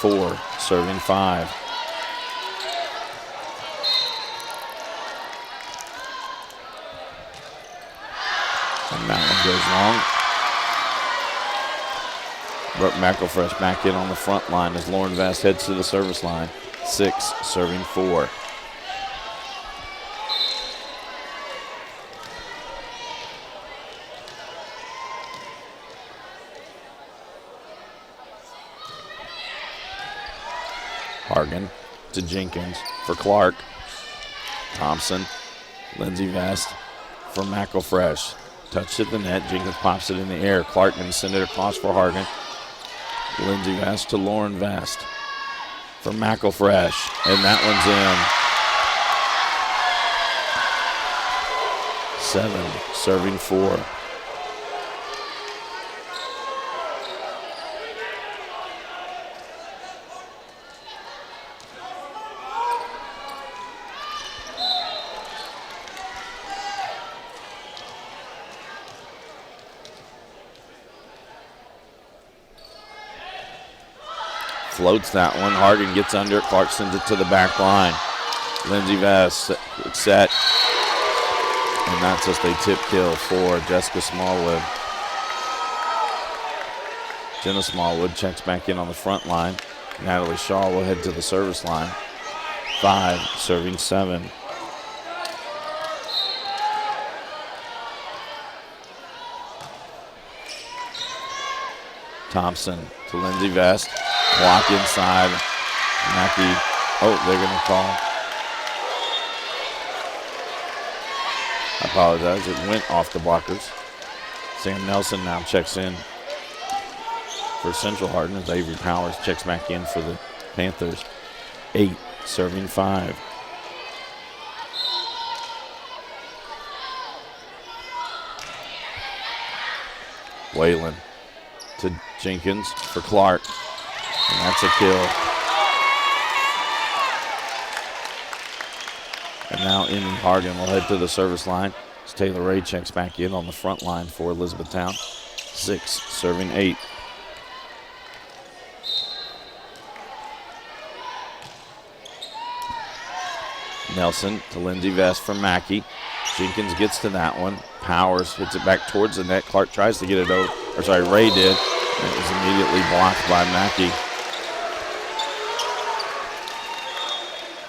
4, serving 5. And that one goes long. Brooke McElfresh back in on the front line as Lauren Vest heads to the service line. 6, serving 4. Hargan to Jenkins for Clark. Thompson, Lindsey Vest for McElfresh. Touched at the net. Jenkins pops it in the air. Clark can send it across for Hargan. Lindsey Vest to Lauren Vest for McElfresh. And that one's in. 7, serving 4. Floats that one. Hargan gets under it. Clark sends it to the back line. Lindsey Vest set. And that's just a tip kill for Jessica Smallwood. Jenna Smallwood checks back in on the front line. Natalie Shaw will head to the service line. 5, serving 7. Thompson to Lindsey Vest. Block inside. Mackey. Oh, they're going to call. I apologize. It went off the blockers. Sam Nelson now checks in for Central Hardin as Avery Powers checks back in for the Panthers. 8, serving 5. Whalen to Jenkins for Clark. And that's a kill. And now Amy Hargan will head to the service line as Taylor Ray checks back in on the front line for Elizabethtown. 6, serving 8. Nelson to Lindsey Vest for Mackey. Jenkins gets to that one. Powers hits it back towards the net. Clark tries to get it over. Or sorry, Ray did. And it was immediately blocked by Mackey.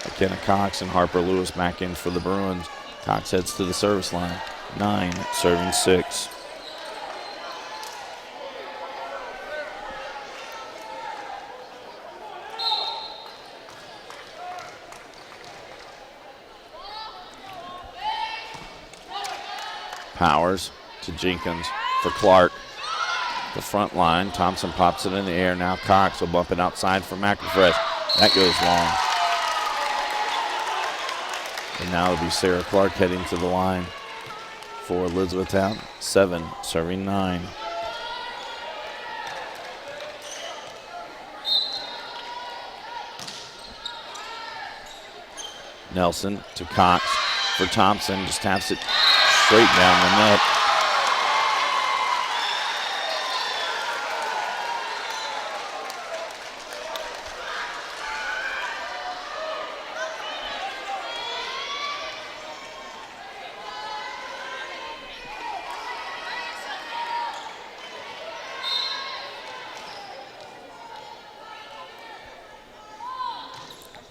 McKenna Cox and Harper Lewis back in for the Bruins. Cox heads to the service line. 9, serving 6. Powers to Jenkins for Clark. The front line. Thompson pops it in the air. Now Cox will bump it outside for McElfresh. That goes long. And now it'll be Sarah Clark heading to the line for Elizabethtown. 7, serving 9. Nelson to Cox for Thompson. Just taps it straight down the net.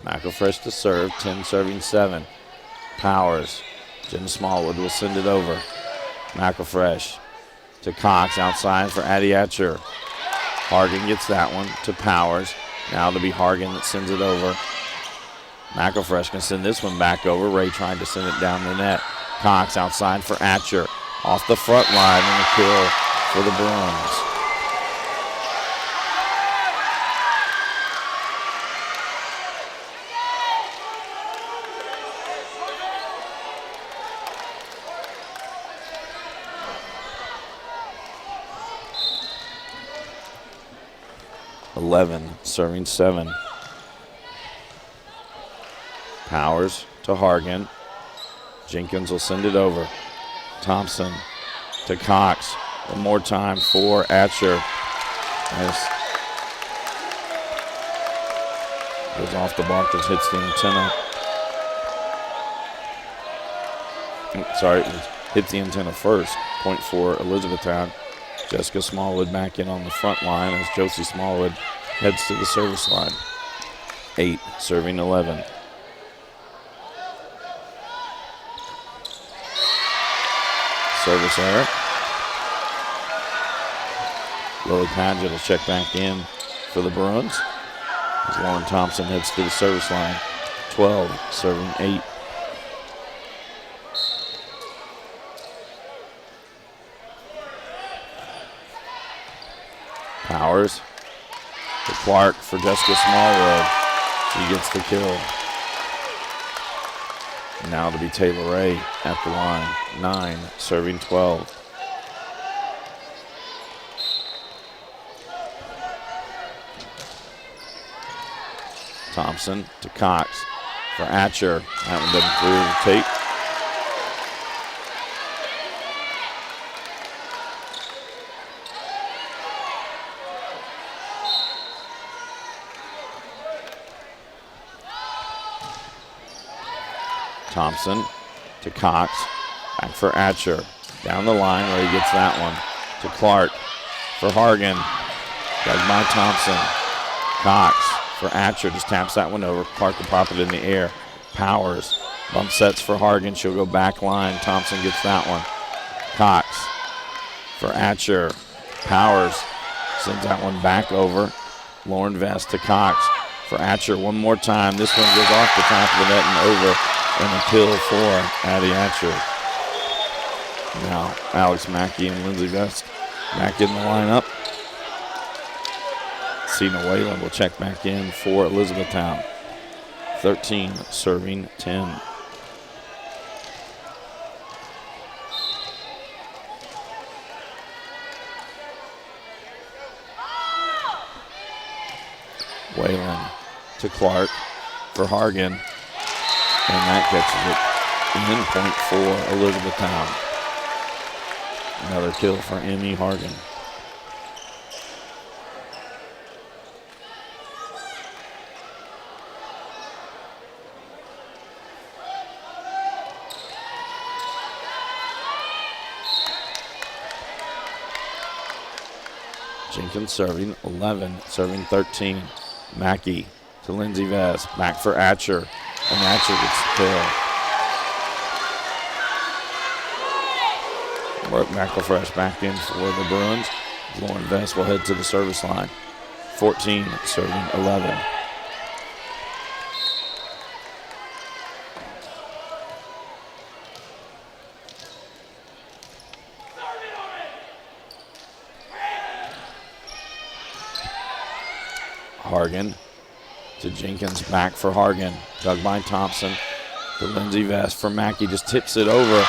McElfresh to serve, 10 serving 7. Powers. Jim Smallwood will send it over. McElfresh to Cox outside for Addie Atcher. Hargan gets that one to Powers. Now to be Hargan that sends it over. McElfresh can send this one back over. Ray tried to send it down the net. Cox outside for Atcher. Off the front line and a kill for the Bruins. Serving 7. Powers to Hargan. Jenkins will send it over. Thompson to Cox. One more time for Atcher. Nice. Goes off the block, just hits the antenna. Sorry, hit the antenna first. Point for Elizabethtown. Jessica Smallwood back in on the front line as Josie Smallwood heads to the service line. 8 serving 11. Service error. Lily Padgett will check back in for the Bruins as Lauren Thompson heads to the service line. 12 serving 8. Powers to Clark for Jessica Smallwood. She gets the kill. Now to be Taylor Ray at the line. 9 serving 12. Thompson to Cox for Atcher. That one doesn't clear the tape. Thompson to Cox, back for Atcher. Down the line where he gets that one to Clark for Hargan. Dug by Thompson. Cox for Atcher, just taps that one over. Clark will pop it in the air. Powers, bump sets for Hargan. She'll go back line. Thompson gets that one. Cox for Atcher. Powers sends that one back over. Lauren Vest to Cox for Atcher one more time. This one goes off the top of the net and over. And a kill for Addie Atcher. Now Alex Mackey and Lindsay Vest back in the lineup. Cena Whalen will check back in for Elizabethtown. 13 serving 10. Whalen to Clark for Hargan. And that catches it in. Point for Elizabethtown. Another kill for Emmy Hargan. Jenkins serving 11, serving 13. Mackey to Lindsay Vest, back for Atcher. And Atcher gets the kill. Brooke McElfresh back in for the Bruins. Lauren Vest will head to the service line. 14 serving 11. Hargan to Jenkins, back for Hargan. Dug by Thompson to Lindsay Vest for Mackey. Just tips it over.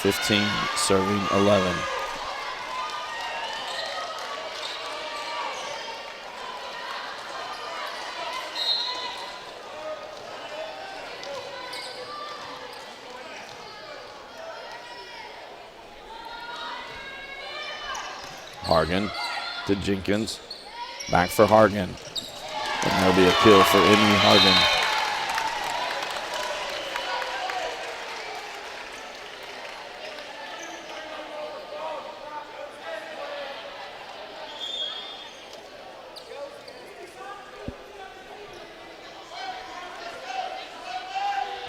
(15) serving 11. Hargan to Jenkins, back for Hargan. And there'll be a kill for Emmy Hargan.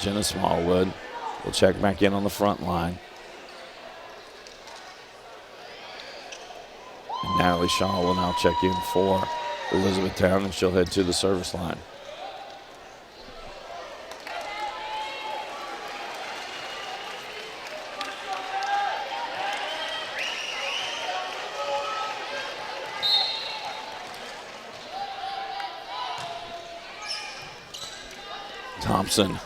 Jenna Smallwood will check back in on the front line. And Natalie Shaw will now check in for Elizabethtown, and she'll head to the service line. Thompson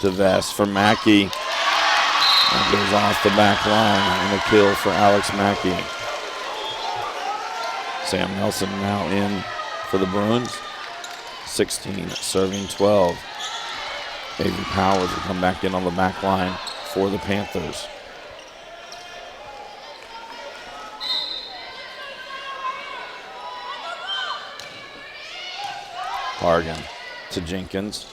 to Vest for Mackey. That goes off the back line, and a kill for Alex Mackey. Sam Nelson now in for the Bruins. 16 serving 12. Avery Powers will come back in on the back line for the Panthers. Hargan to Jenkins.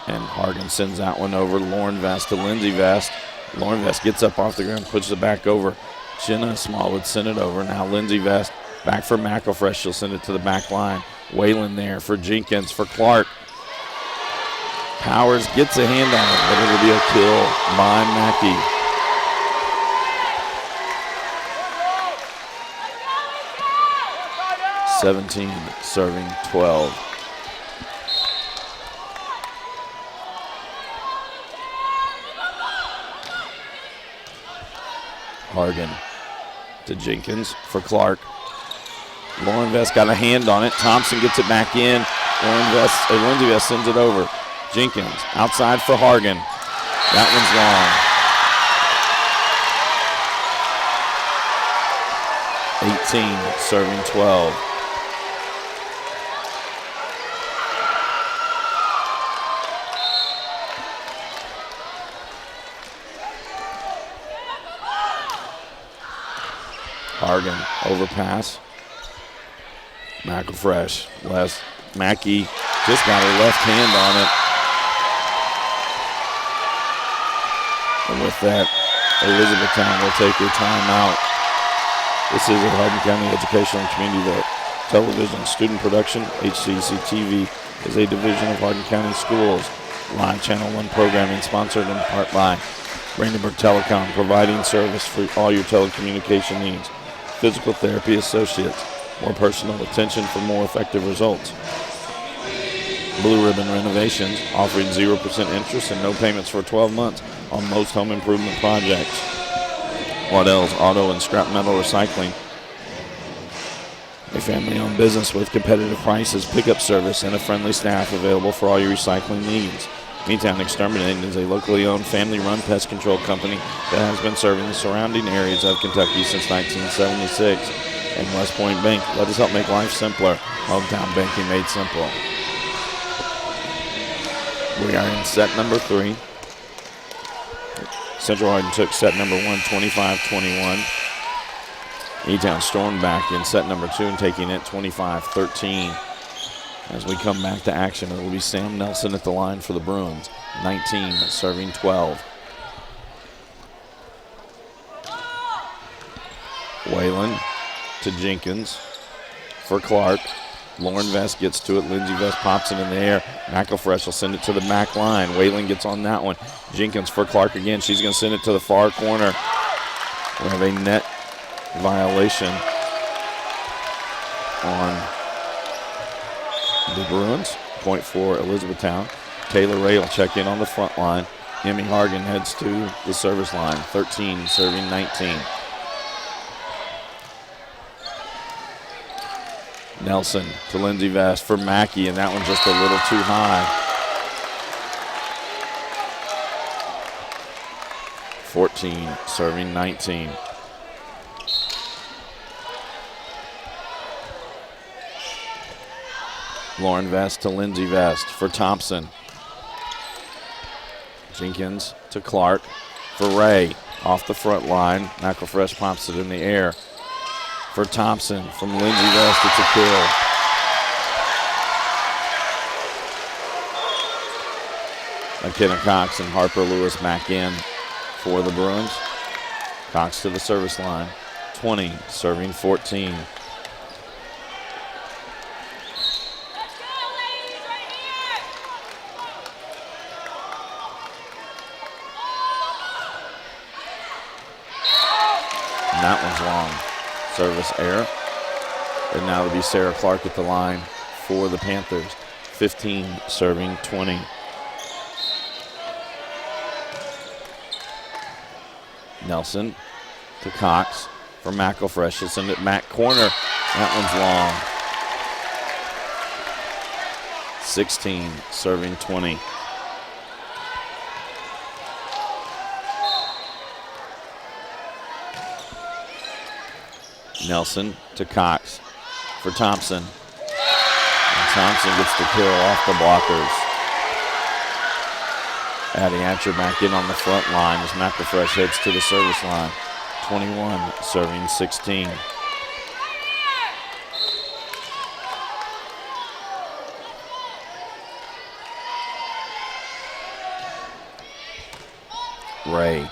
And Hargan sends that one over. Lauren Vest to Lindsey Vest. Lauren Vest gets up off the ground, pushes it back over. Jenna Smallwood sent it over. Now Lindsey Vest back for McElfresh. She'll send it to the back line. Whalen there for Jenkins, for Clark. Powers gets a hand on it, but it'll be a kill by Mackey. Serving 12. Hargan to Jenkins for Clark. Lauren Vest got a hand on it. Thompson gets it back in. Lindsey Vest sends it over. Jenkins outside for Hargan. That one's long. 18 serving 12. Hargan overpass. McElfresh. Mackey just got her left hand on it. And with that, Elizabethtown will take a timeout. This is a Hardin County Educational and Community Television Student Production. HCEC-TV is a division of Hardin County Schools. Live Channel 1 programming sponsored in part by Brandenburg Telecom, providing service for all your telecommunication needs. Physical Therapy Associates, more personal attention for more effective results. Blue Ribbon Renovations, offering 0% interest and no payments for 12 months on most home improvement projects. Waddell's Auto and Scrap Metal Recycling, a family-owned business with competitive prices, pickup service, and a friendly staff available for all your recycling needs. Meatown Exterminating is a locally owned, family-run pest control company that has been serving the surrounding areas of Kentucky since 1976. And West Point Bank, let us help make life simpler. Hometown banking made simple. We are in set number 3. Central Hardin took set number 1, 25-21. E-Town stormed back in set number 2 and taking it 25-13. As we come back to action, it will be Sam Nelson at the line for the Bruins. 19 serving 12. Whalen to Jenkins for Clark. Lauren Vest gets to it. Lindsey Vest pops it in the air. McElfresh will send it to the back line. Whalen gets on that one. Jenkins for Clark again. She's going to send it to the far corner. We have a net violation on the Bruins. Point for Elizabethtown. Taylor Ray will check in on the front line. Emmy Hargan heads to the service line. 13 serving 19. Nelson to Lindsey Vest for Mackey, and that one's just a little too high. 14 serving 19. Lauren Vest to Lindsey Vest for Thompson. Jenkins to Clark for Ray. Off the front line. McElfresh pops it in the air for Thompson from Lindsey Vest. It's a kill. McKenna Cox and Harper Lewis back in for the Bruins. Cox to the service line. 20 serving 14. That one's long. Service error. And now it'll be Sarah Clark at the line for the Panthers. 15 serving 20. Nelson to Cox for McElfresh. She'll send it back corner. That one's long. 16 serving 20. Nelson to Cox for Thompson. And Thompson gets the kill off the blockers. Addie Atcher back in on the front line as McElfresh heads to the service line. 21 serving 16. Ray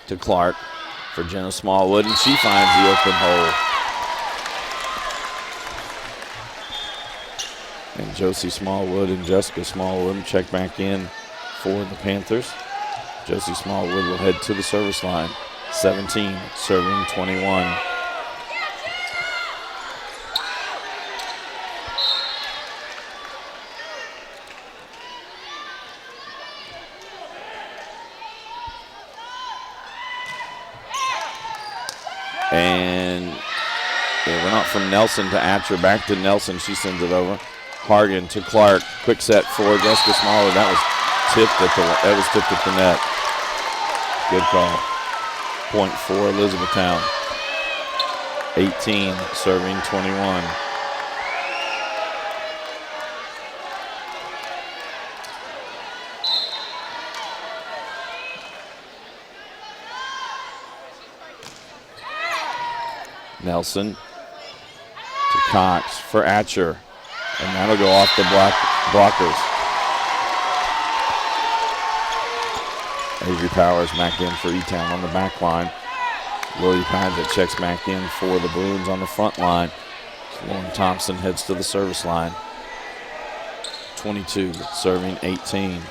to Clark for Jenna Smallwood, and she finds the open hole. And Josie Smallwood and Jessica Smallwood check back in for the Panthers. Josie Smallwood will head to the service line. 17 serving 21. And it went out from Nelson to Atcher, back to Nelson. She sends it over. Hargan to Clark. Quick set for Jessica Smallwood. That was tipped at the net. Good call. Point for Elizabethtown. 18 serving 21. Nelson to Cox for Atcher, and that'll go off the blockers. Avery Powers back in for E-Town on the back line. Lily Padgett checks back in for the Bruins on the front line. Lauren Thompson heads to the service line. 22 serving 18.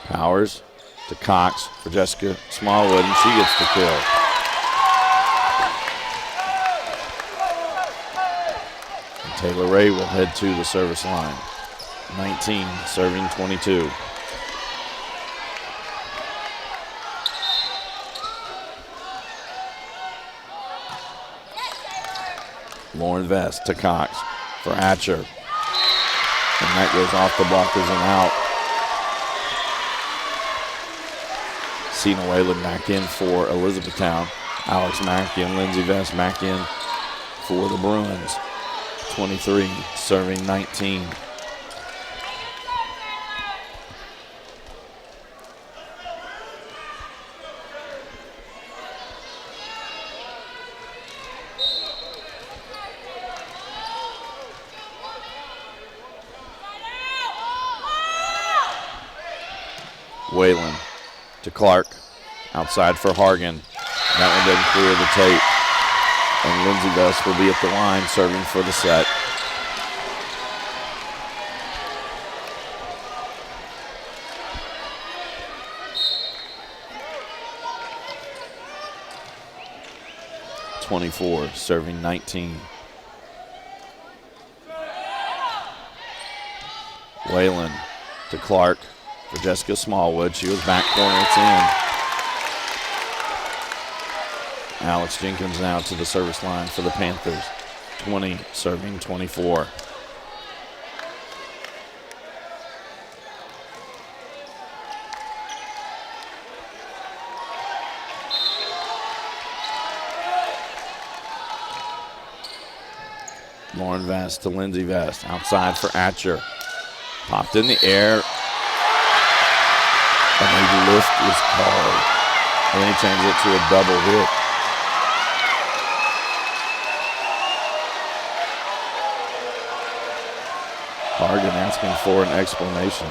Powers to Cox for Jessica Smallwood, and she gets the kill. And Taylor Ray will head to the service line. 19 serving 22. Lauren Vest to Cox for Atcher, and that goes off the blockers and out. Cena Whalen back in for Elizabethtown. Alex Mackey and Lindsay Vest back in for the Bruins. 23 serving 19. Whalen to Clark, outside for Hargan. That one doesn't clear the tape. And Lindsay Vest will be at the line serving for the set. (24) serving 19. Whalen to Clark for Jessica Smallwood. She was back corner, it's in. Alex Jenkins now to the service line for the Panthers. 20 serving 24. Lauren Vest to Lindsay Vest. Outside for Atcher. Popped in the air. And a lift is called. And then he changes it to a double hit. Hargan asking for an explanation.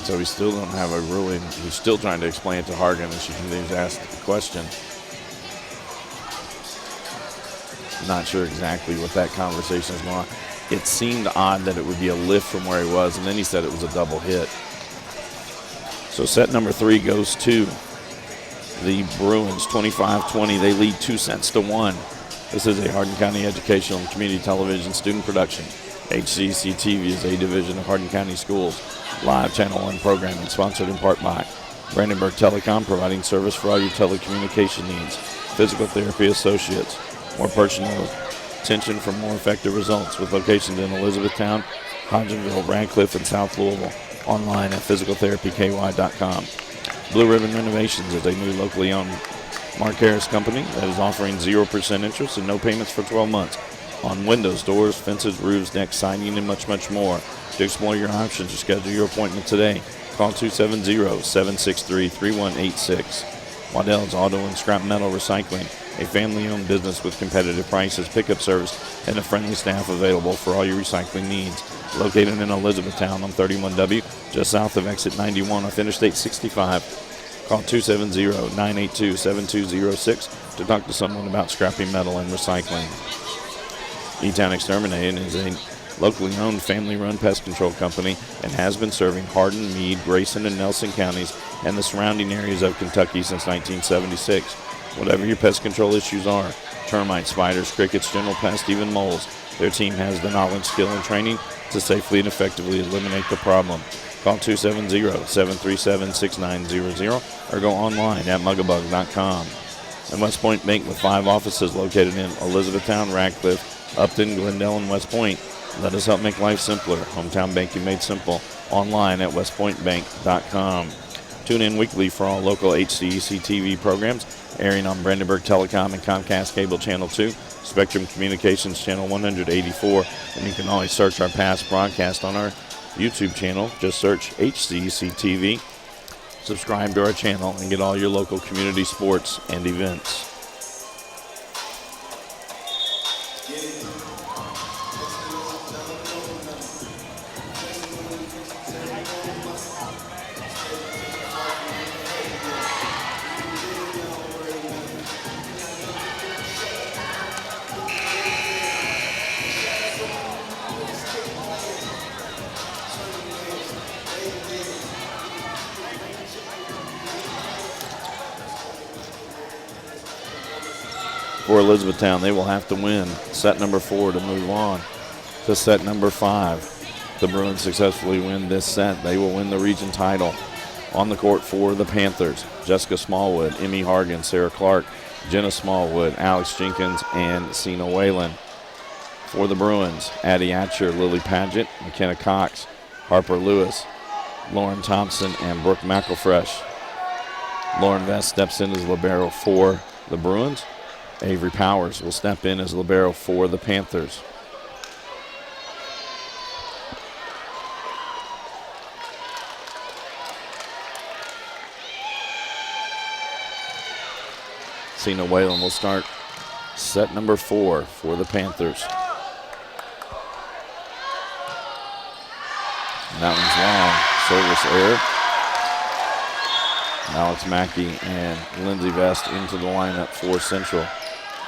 So we still don't have a ruling. He's still trying to explain it to Hargan as she continues to ask the question. Not sure exactly what that conversation is going on. It seemed odd that it would be a lift from where he was, and then he said it was a double hit. So set number 3 goes to the Bruins, 25-20. They lead 2-1. This is a Hardin County Educational and Community Television student production. HCEC-TV is a division of Hardin County Schools. Live Channel 1 programming sponsored in part by Brandenburg Telecom, providing service for all your telecommunication needs. Physical Therapy Associates. More personal attention for more effective results with locations in Elizabethtown, Hodgenville, Radcliffe, and South Louisville. Online at physicaltherapyky.com. Blue Ribbon Renovations is a new locally owned Mark Harris company that is offering 0% interest and no payments for 12 months on windows, doors, fences, roofs, decks, siding, and much, much more. To explore your options or schedule your appointment today, call 270-763-3186. Waddell's Auto and Scrap Metal Recycling, a family-owned business with competitive prices, pickup service, and a friendly staff available for all your recycling needs. Located in Elizabethtown on 31W, just south of exit 91 off Interstate 65. Call 270-982-7206 to talk to someone about scrapping metal and recycling. E-Town Exterminating is a locally owned family-run pest control company and has been serving Hardin, Meade, Grayson, and Nelson counties and the surrounding areas of Kentucky since 1976. Whatever your pest control issues are, termites, spiders, crickets, general pests, even moles, their team has the knowledge, skill, and training to safely and effectively eliminate the problem. Call 270-737-6900 or go online at mugabug.com. And West Point Bank with 5 offices located in Elizabethtown, Radcliffe, Upton, Glendale, and West Point. Let us help make life simpler. Hometown banking made simple. Online at westpointbank.com. Tune in weekly for all local HCEC-TV programs airing on Brandenburg Telecom and Comcast Cable Channel 2, Spectrum Communications Channel 184, and you can always search our past broadcast on our YouTube channel. Just search HCEC-TV. Subscribe to our channel and get all your local community sports and events. For Elizabethtown, they will have to win set number 4 to move on to set number 5. If the Bruins successfully win this set, they will win the region title. On the court for the Panthers, Jessica Smallwood, Emmy Hargan, Sarah Clark, Jenna Smallwood, Alex Jenkins, and Cena Whalen. For the Bruins, Addie Atcher, Lily Paget, McKenna Cox, Harper Lewis, Lauren Thompson, and Brooke McElfresh. Lauren Vest steps in as libero for the Bruins. Avery Powers will step in as libero for the Panthers. Cena Whalen will start set number 4 for the Panthers. And that one's long. Service error. Alex Mackey and Lindsey Vest into the lineup for Central.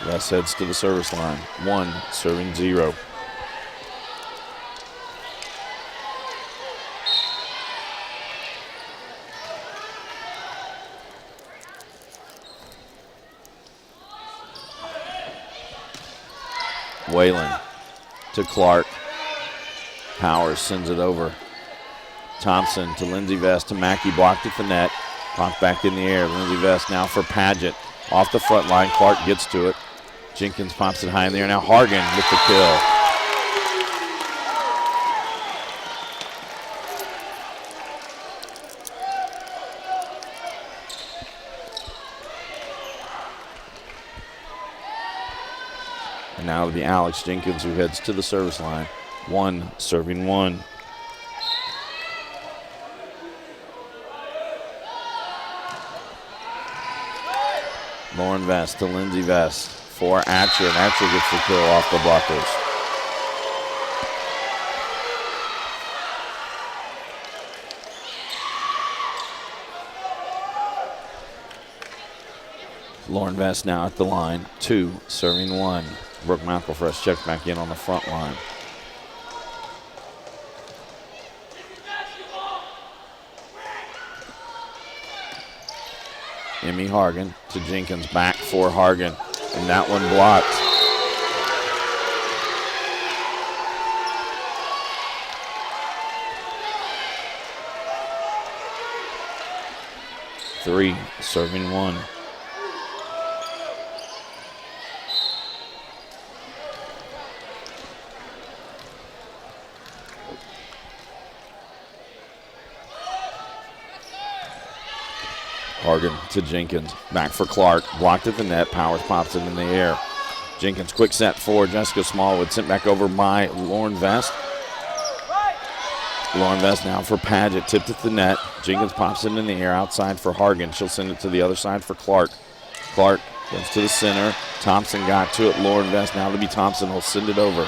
Vest heads to the service line. 1, serving 0. Whalen to Clark. Powers sends it over. Thompson to Lindsey Vest to Mackey, blocked at the net. Knocked back in the air. Lindsey Vest now for Paget. Off the front line, Clark gets to it. Jenkins pops it high in the air. Now Hargan with the kill. And now it'll be Alex Jenkins who heads to the service line. 1, serving 1. Lauren Vest to Lindsey Vest for Atcher, and Atcher gets the kill off the blockers. Lauren Vest now at the line. 2, serving 1. Brooke McElfresh checks back in on the front line. Emmy Hargan to Jenkins, back for Hargan, and that one blocked. Three, serving 1. Hargan to Jenkins. Back for Clark. Blocked at the net. Powers pops it in the air. Jenkins, quick set for Jessica Smallwood. Sent back over by Lauren Vest. Lauren Vest now for Padgett. Tipped at the net. Jenkins pops it in the air outside for Hargan. She'll send it to the other side for Clark. Clark goes to the center. Thompson got to it. Lauren Vest now to be Thompson. Will send it over.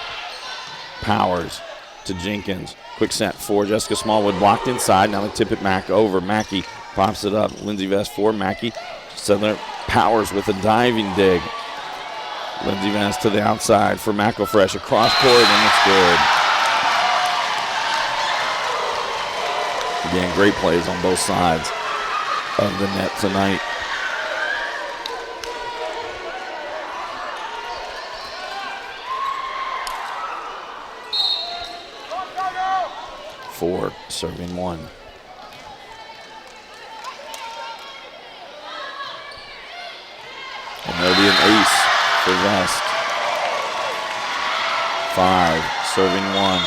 Powers to Jenkins. Quick set for Jessica Smallwood. Blocked inside. Now they tip it back over. Mackey pops it up. Lindsey Vest for Mackey. Southern Powers with a diving dig. Lindsey Vest to the outside for McElfresh. Across court, and it's good. Again, great plays on both sides of the net tonight. Four, serving one. And there'll be an ace for Vest. 5, serving one.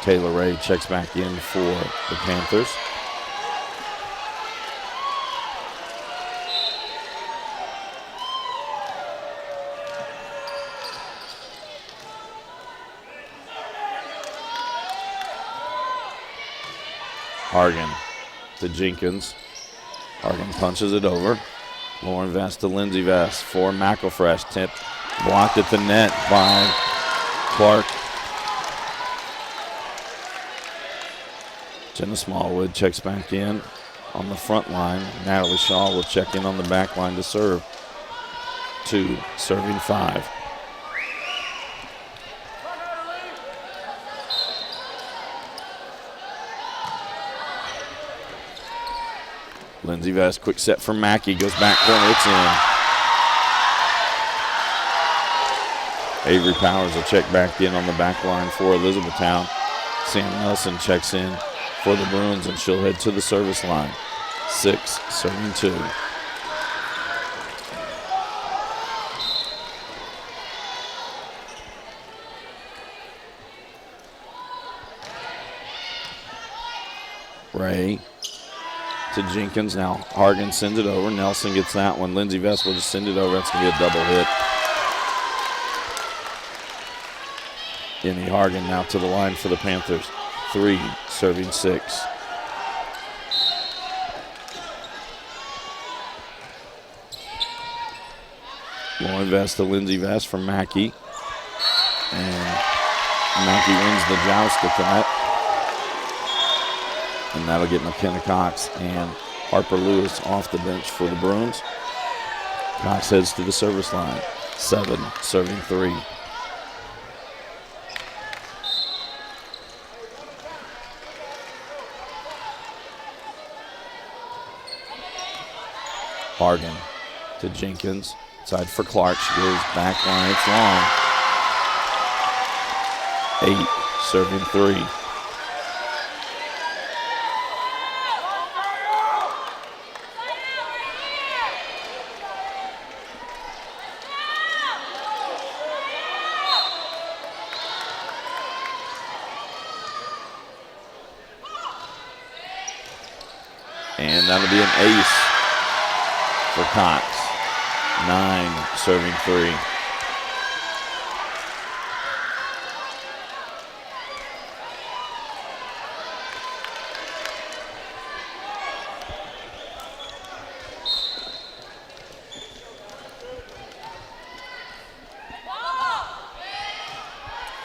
Taylor Ray checks back in for the Panthers. Hargan to Jenkins. Hargan punches it over. Lauren Vest to Lindsey Vest for McElfresh. Tipped, blocked at the net by Clark. Jenna Smallwood checks back in on the front line. Natalie Shaw will check in on the back line to serve. 2, serving 5. Lindsey Vest, quick set for Mackey, goes back corner, it's in. Avery Powers will check back in on the back line for Elizabethtown. Sam Nelson checks in for the Bruins, and she'll head to the service line. 6, serving 2. Ray to Jenkins. Now Hargan sends it over. Nelson gets that one. Lindsey Vest will just send it over. That's going to be a double hit. Jenny Hargan now to the line for the Panthers. 3, serving 6. Lauren Vest to Lindsey Vest from Mackey. And Mackey wins the joust at that. And that'll get McKenna Cox and Harper Lewis off the bench for the Bruins. Cox heads to the service line. 7, serving 3. Hargan to Jenkins. Side for Clark. She goes back line. It's long. 8, serving 3. And that'll be an ace for Cox. 9, serving 3.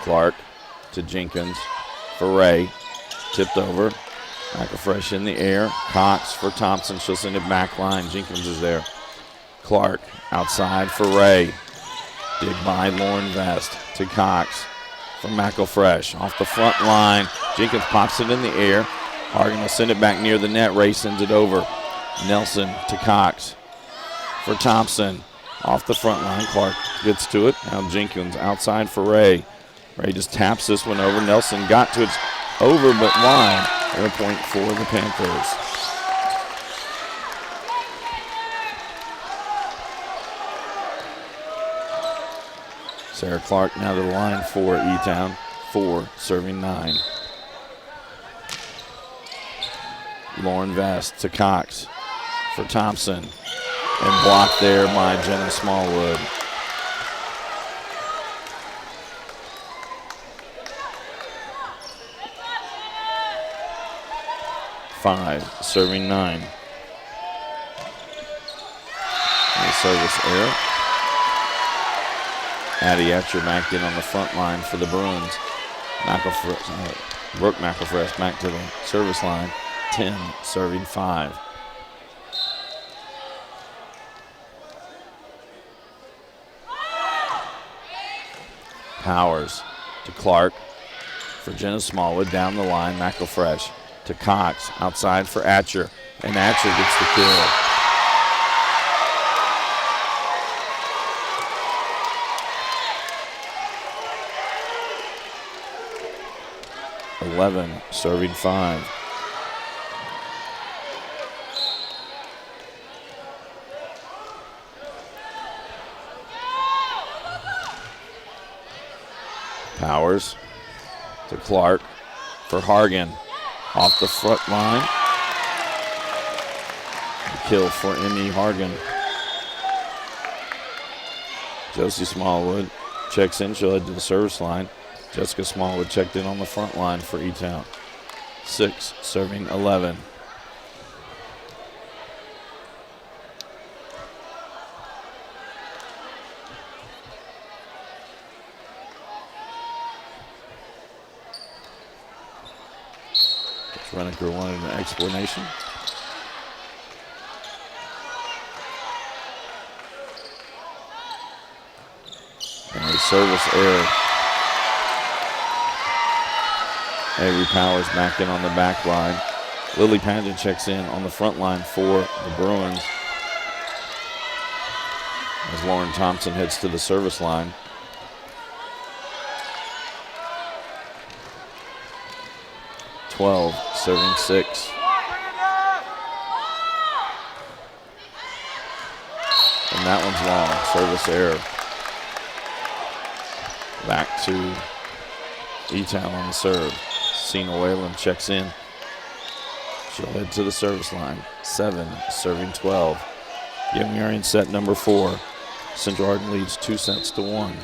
Clark to Jenkins for Ray. Tipped over. McElfresh in the air. Cox for Thompson. She'll send it back line. Jenkins is there. Clark outside for Ray. Dig by Lauren Vest to Cox from McElfresh. Off the front line. Jenkins pops it in the air. Hargan will send it back near the net. Ray sends it over. Nelson to Cox for Thompson. Off the front line. Clark gets to it. Now Jenkins outside for Ray. Ray just taps this one over. Nelson got to it. It's over but wide. And a point for the Panthers. Sarah Clark now to the line for E-Town. 4, serving 9. Lauren Vest to Cox for Thompson. And blocked there by Jenna Smallwood. Five, serving 9. And a service error. Addie Etcher back in on the front line for the Bruins. Brooke McElfresh back to the service line. 10, serving 5. Powers to Clark for Jenna Smallwood down the line. McElfresh to Cox outside for Atcher, and Atcher gets the kill. .11, serving 5. Powers to Clark for Hargan. Off the front line. The kill for Emmy Hargan. Josie Smallwood checks in. She'll head to the service line. Jessica Smallwood checked in on the front line for E-Town. 6, serving 11. Reniker wanted an explanation. And a service error. Avery Powers back in on the back line. Lily Paget checks in on the front line for the Bruins. As Lauren Thompson heads to the service line. Serving 6. And that one's long. Service error. Back to E-Town on the serve. Cena Whalen checks in. She'll head to the service line. 7, serving 12. Young Marion set number 4. Central Arden leads 2 sets to 1.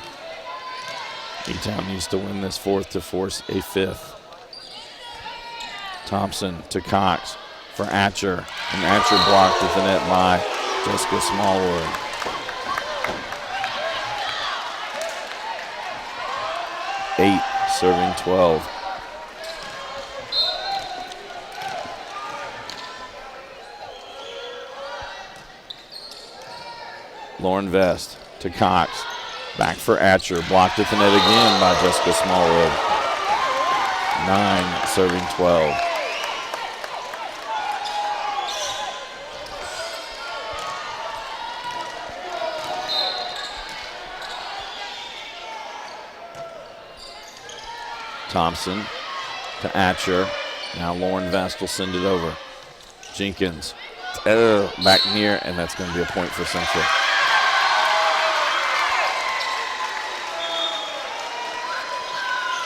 E-Town needs to win this 4th to force a 5th. Thompson to Cox for Atcher, and Atcher blocked at the net by Jessica Smallwood. Eight, serving 12. Lauren Vest to Cox, back for Atcher, blocked at the net again by Jessica Smallwood. 9, serving 12. Thompson to Atcher. Now Lauren Vest will send it over. Jenkins back near, and that's going to be a point for Central.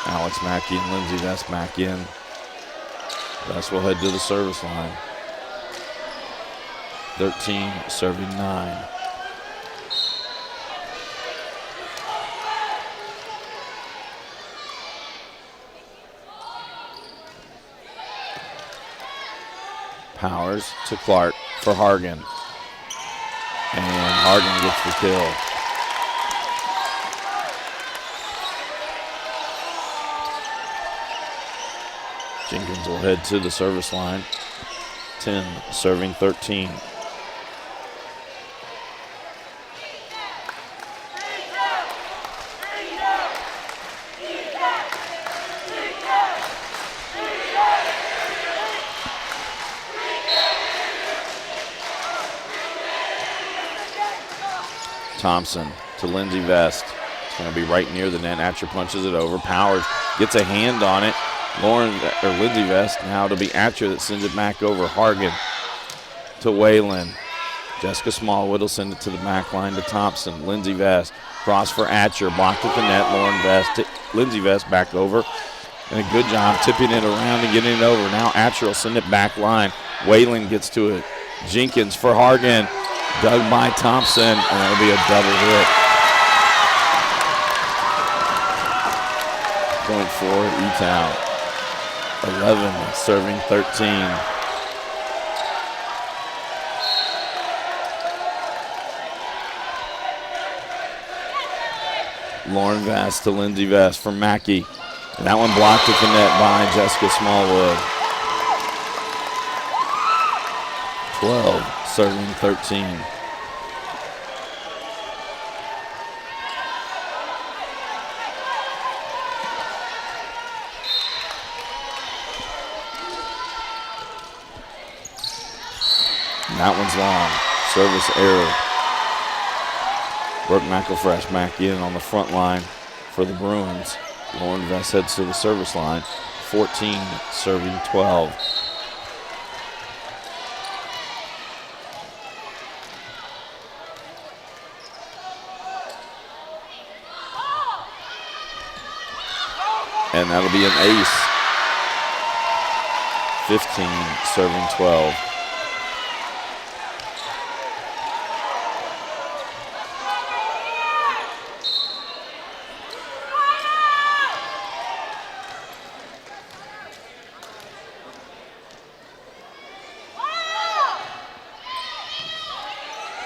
Alex Mackey and Lindsay Vest back in. Vest will head to the service line. 13, serving 9. Powers to Clark for Hargan. And Hargan gets the kill. Jenkins will head to the service line. 10, serving 13. Thompson to Lindsay Vest. It's going to be right near the net. Atcher punches it over. Powers gets a hand on it. Lindsay Vest now to be Atcher that sends it back over. Hargan to Whalen. Jessica Smallwood will send it to the back line to Thompson. Lindsay Vest cross for Atcher, blocked at the net. Lindsay Vest back over And a good job tipping it around and getting it over. Now Atchell send it back line. Whalen gets to it. Jenkins for Hargan. Dug by Thompson, and that'll be a double hit. Point for E-Town. 11 serving 13. Lauren Vest to Lindsey Vest from Mackey. And that one blocked at the net by Jessica Smallwood. 12 serving 13. And that one's long. Service error. Brooke McElfresh back in on the front line for the Bruins. Lauren Vest heads to the service line. 14 serving 12. And that'll be an ace. 15 serving 12.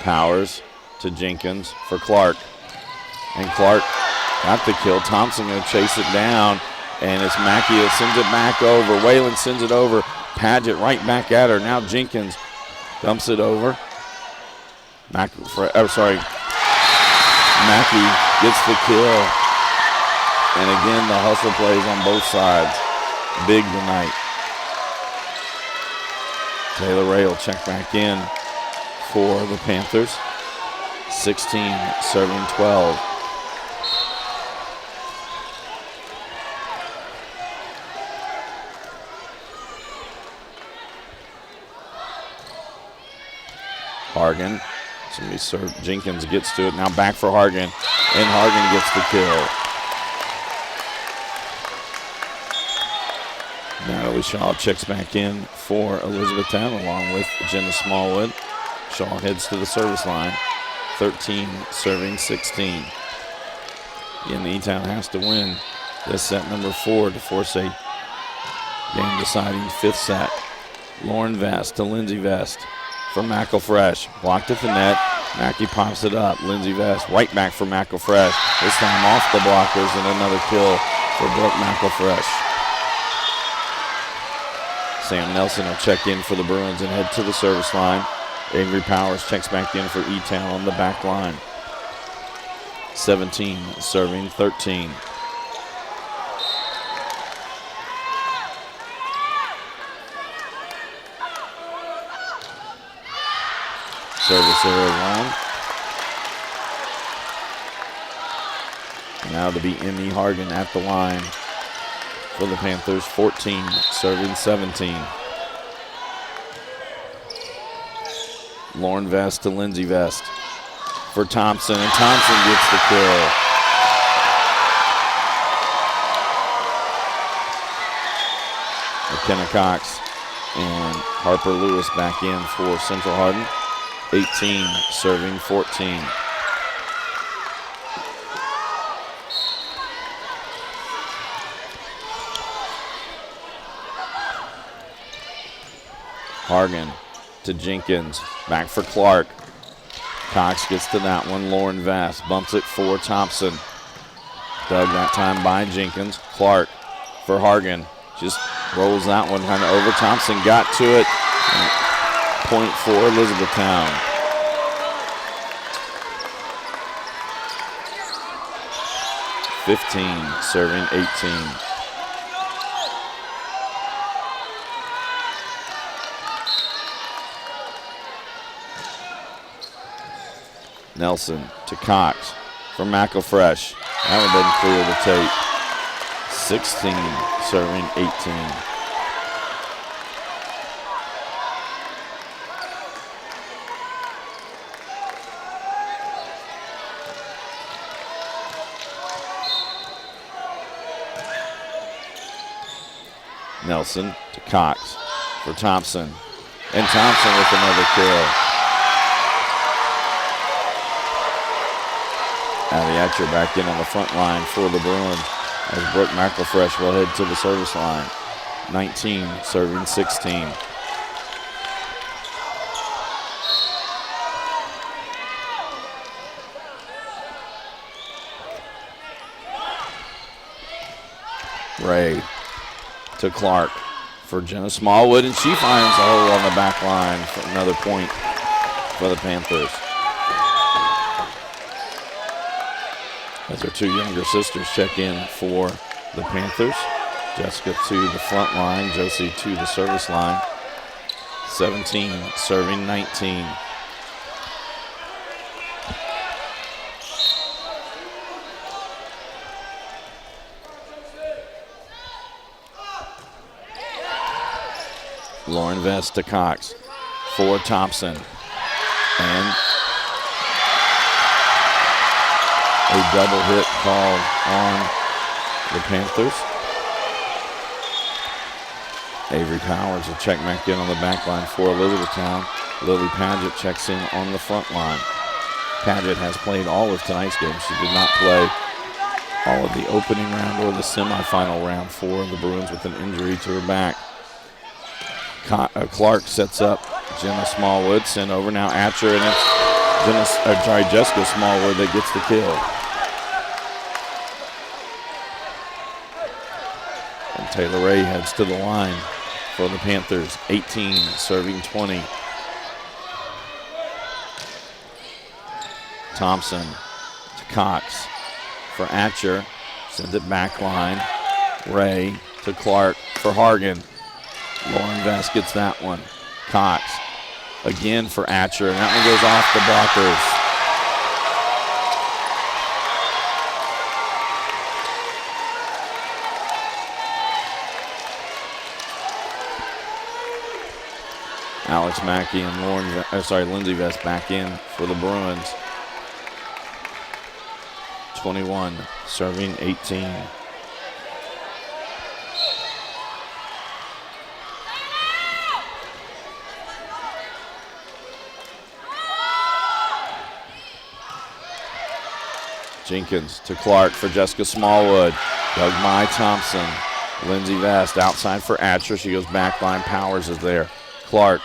Powers to Jenkins for Clark. And Clark got the kill. Thompson going to chase it down. And it's Mackey that sends it back over. Whalen sends it over. Paget right back at her. Now Jenkins dumps it over. Mackey gets the kill. And again, the hustle plays on both sides. Big tonight. Taylor Ray will check back in for the Panthers. 16 serving 12. Hargan. Somebody served. Jenkins gets to it. Now back for Hargan. And Hargan gets the kill. Natalie Shaw checks back in for Elizabethtown along with Jenna Smallwood. Shaw heads to the service line. 13 serving 16. Again, the E-Town has to win this set number 4 to force a game-deciding 5th set. Lauren Vest to Lindsey Vest for McElfresh. Blocked at the net. Mackey pops it up. Lindsey Vest right back for McElfresh. This time off the blockers and another kill for Brooke McElfresh. Sam Nelson will check in for the Bruins and head to the service line. Avery Powers checks back in for E-Town on the back line. 17 serving 13. Service error long. Now to be Emmy Hargan at the line for the Panthers. 14 serving 17. Lauren Vest to Lindsey Vest for Thompson, and Thompson gets the kill. McKenna Cox and Harper Lewis back in for Central Hardin. 18 serving 14. Hargan to Jenkins, back for Clark. Cox gets to that one. Lauren Vest bumps it for Thompson. Dug that time by Jenkins. Clark for Hargan. Just rolls that one kind of over. Thompson got to it. Point for Elizabethtown. (15) serving 18. Nelson to Cox from McElfresh. That one doesn't clear the tape. 16 serving 18. Nelson to Cox for Thompson. And Thompson with another kill. Allie Atcher back in on the front line for the Bruins as Brooke McElfresh will head to the service line. 19 serving 16. Ray to Clark for Jenna Smallwood, and she finds a hole on the back line for another point for the Panthers. As her two younger sisters check in for the Panthers. Jessica to the front line, Josie to the service line. 17 serving 19. Lauren Vest to Cox for Thompson. And a double hit called on the Panthers. Avery Powers will check back in on the back line for Elizabethtown. Lily Padgett checks in on the front line. Padgett has played all of tonight's game. She did not play all of the opening round or the semifinal round for the Bruins with an injury to her back. Clark sets up Jenna Smallwood, sent over now Atcher, and it's Jessica Smallwood that gets the kill. And Taylor Ray heads to the line for the Panthers, 18 serving 20. Thompson to Cox for Atcher, sends it back line. Ray to Clark for Hargan. Lauren Vest gets that one. Cox again for Atcher, and that one goes off the blockers. Alex Mackey and Lindsay Vest back in for the Bruins. 21 serving 18. Jenkins to Clark for Jessica Smallwood. Dug by Thompson. Lindsay Vest outside for Atcher. She goes back line. Powers is there. Clark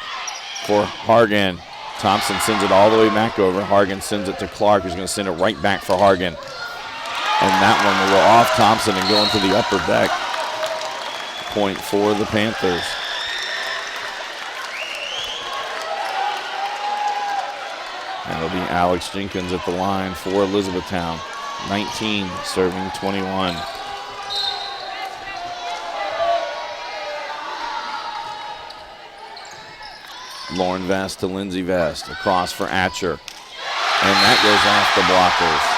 for Hargan. Thompson sends it all the way back over. Hargan sends it to Clark, who's going to send it right back for Hargan. And that one will go off Thompson and go into the upper deck. Point for the Panthers. That'll be Alex Jenkins at the line for Elizabethtown. 19 serving 21. Lauren Vest to Lindsay Vest. Across for Atcher. And that goes off the blockers.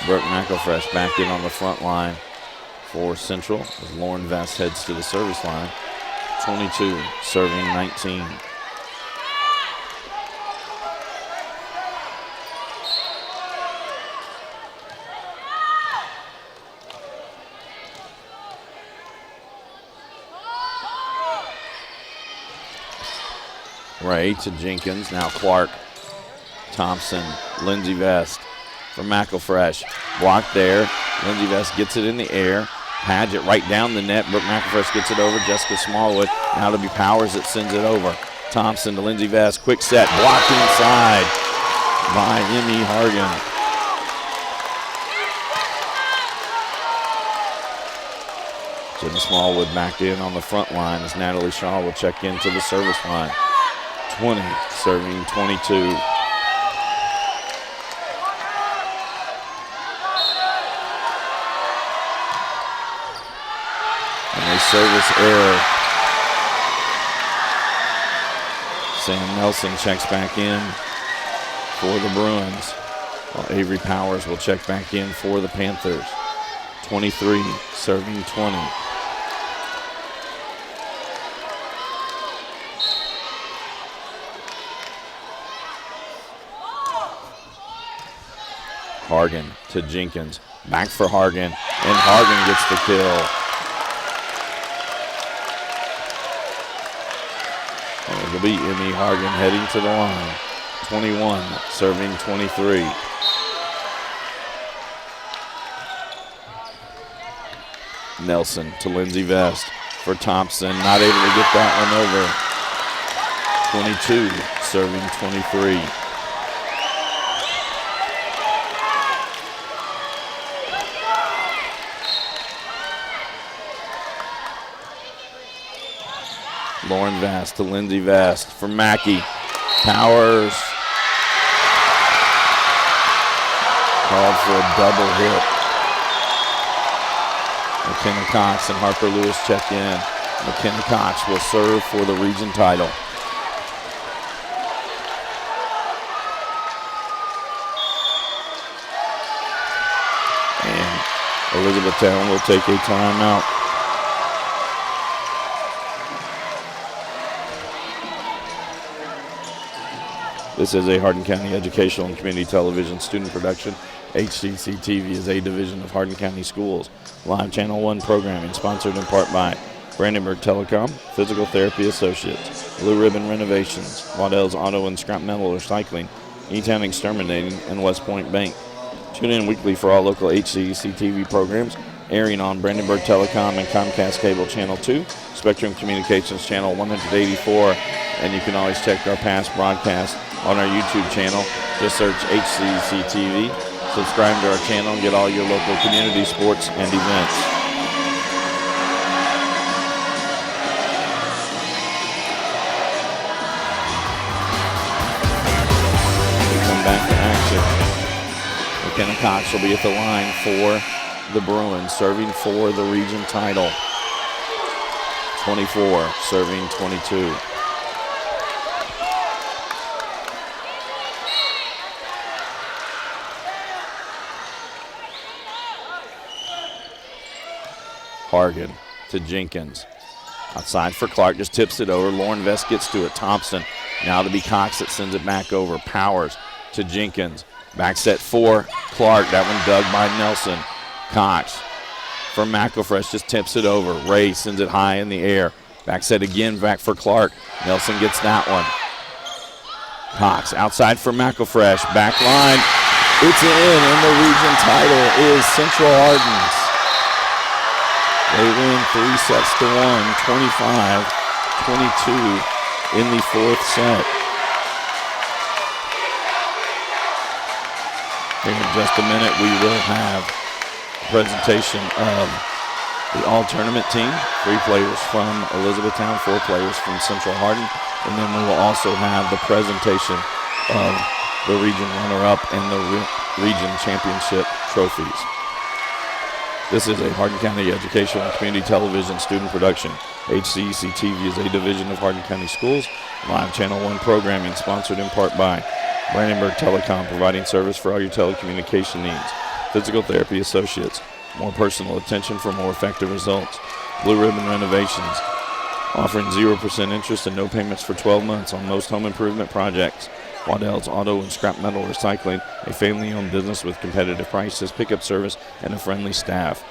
Brooke McElfresh back in on the front line for Central as Lauren Vest heads to the service line. 22 serving 19. Ray to Jenkins, now Clark. Thompson, Lindsay Vest for McElfresh. Blocked there. Lindsay Vest gets it in the air. Padgett right down the net. Brooke McElfresh gets it over. Jessica Smallwood. Now to be Powers that sends it over. Thompson to Lindsay Vest. Quick set. Blocked inside by Emmy Hargan. Jenna Smallwood back in on the front line as Natalie Shaw will check into the service line. 20 serving 22. And a service error. Sam Nelson checks back in for the Bruins, while Avery Powers will check back in for the Panthers. 23 serving 20. Hargan to Jenkins. Back for Hargan, and Hargan gets the kill. And it'll be Emmy Hargan heading to the line. 21, serving 23. Nelson to Lindsey Vest for Thompson. Not able to get that one over. 22, serving 23. Lauren Vast to Lindsey Vast for Mackey. Powers. Called for a double hit. McKenna Cox and Harper Lewis check in. McKenna Cox will serve for the region title. And Elizabethtown will take a timeout. This is a Hardin County Educational and Community Television student production. HCEC-TV is a division of Hardin County Schools. Live Channel 1 programming sponsored in part by Brandenburg Telecom, Physical Therapy Associates, Blue Ribbon Renovations, Waddell's Auto and Scrap Metal Recycling, E-Town Exterminating, and West Point Bank. Tune in weekly for all local HCEC-TV programs airing on Brandenburg Telecom and Comcast Cable Channel 2, Spectrum Communications Channel 184, and you can always check our past broadcasts on our YouTube channel. Just search HCEC-TV. Subscribe to our channel and get all your local community sports and events. We come back to action. McKenna Cox will be at the line for the Bruins, serving for the region title. 24, serving 22. Hargan to Jenkins. Outside for Clark, just tips it over. Lauren Vest gets to it. Thompson, now to be Cox that sends it back over. Powers to Jenkins. Back set for Clark. That one dug by Nelson. Cox for McElfresh, just tips it over. Ray sends it high in the air. Back set again, back for Clark. Nelson gets that one. Cox outside for McElfresh. Back line. It's in, and the region title is Central Hardin's. They win 3 sets to 1, 25-22 in the fourth set. Here in just a minute, we will have a presentation of the all-tournament team. 3 players from Elizabethtown, 4 players from Central Hardin, and then we will also have the presentation of the region runner-up and the region championship trophies. This is a Hardin County Educational and Community Television student production. HCEC-TV is a division of Hardin County Schools. Live Channel 1 programming sponsored in part by Brandenburg Telecom, providing service for all your telecommunication needs. Physical Therapy Associates, more personal attention for more effective results. Blue Ribbon Renovations, offering 0% interest and no payments for 12 months on most home improvement projects. Waddell's Auto and Scrap Metal Recycling, a family-owned business with competitive prices, pickup service, and a friendly staff.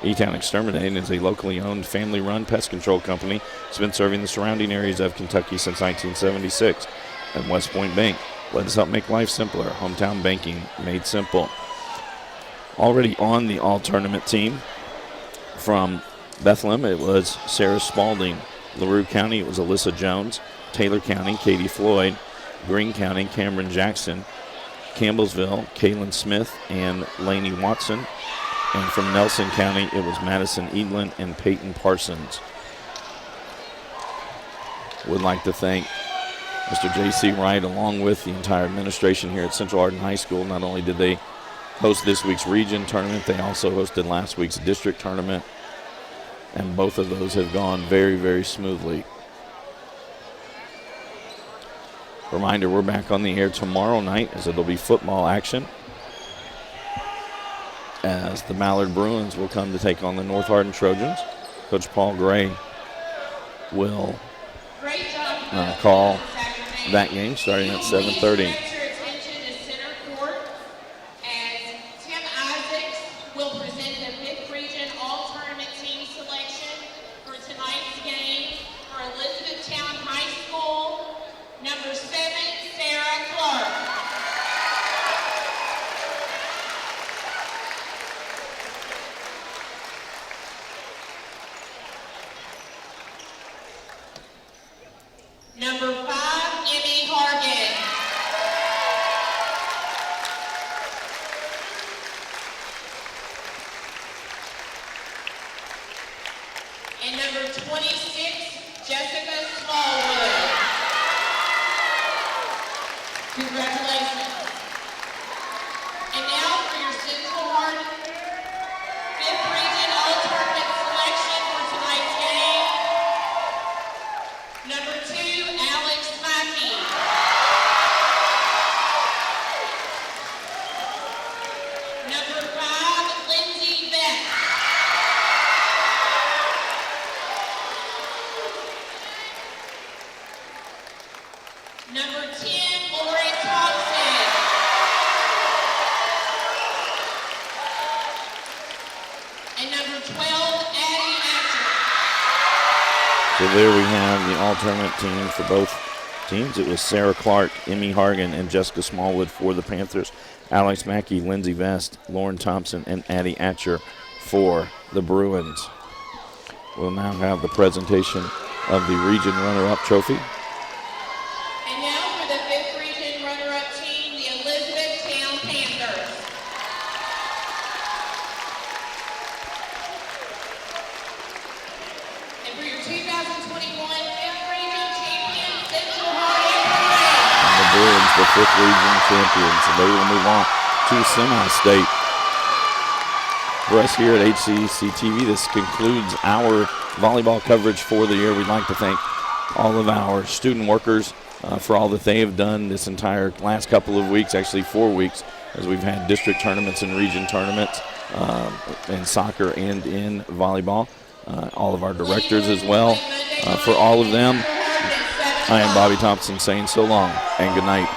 E-Town Exterminating is a locally owned, family-run pest control company. It's been serving the surrounding areas of Kentucky since 1976. And West Point Bank, let us help make life simpler. Hometown banking made simple. Already on the all-tournament team from Bethlehem, it was Sarah Spalding. LaRue County, it was Alyssa Jones. Taylor County, Katie Floyd. Greene County, Cameron Jackson. Campbellsville, Kaylin Smith and Lainey Watson. And from Nelson County, it was Madison Edlin and Peyton Parsons. Would like to thank Mr. J.C. Wright along with the entire administration here at Central Hardin High School. Not only did they host this week's region tournament, they also hosted last week's district tournament. And both of those have gone very, very smoothly. Reminder, we're back on the air tomorrow night as it'll be football action, as the Mallard Bruins will come to take on the North Hardin Trojans. Coach Paul Gray will call that game starting at 7:30. Number 5, Emmy Hargan. And number 26, Jessica Smallwood. Congratulations. And now for your Central Hardin 5th Region All-Tournament selection for tonight's game. Number 2, Alex Mackey. Number 5, Lindsay Beck. Number 10, Lori Thompson. And number 12, Addie Asher. So there we have the all-tournament team for both teams. It was Sarah Clark, Emmy Hargan, and Jessica Smallwood for the Panthers. Alex Mackey, Lindsay Vest, Lauren Thompson, and Addie Atcher for the Bruins. We'll now have the presentation of the region runner-up trophy. And now for the 5th Region runner-up team, the Elizabethtown Panthers. And for your 2021 5th Region champion, Central Hardin Parade. The Bruins, the 5th Region champions, and they will move on to semi-state. For us here at HCEC-TV, this concludes our volleyball coverage for the year. We'd like to thank all of our student workers for all that they have done this entire last couple of weeks, actually 4 weeks, as we've had district tournaments and region tournaments in soccer and in volleyball. All of our directors as well. For all of them, I am Bobby Thompson saying so long and good night.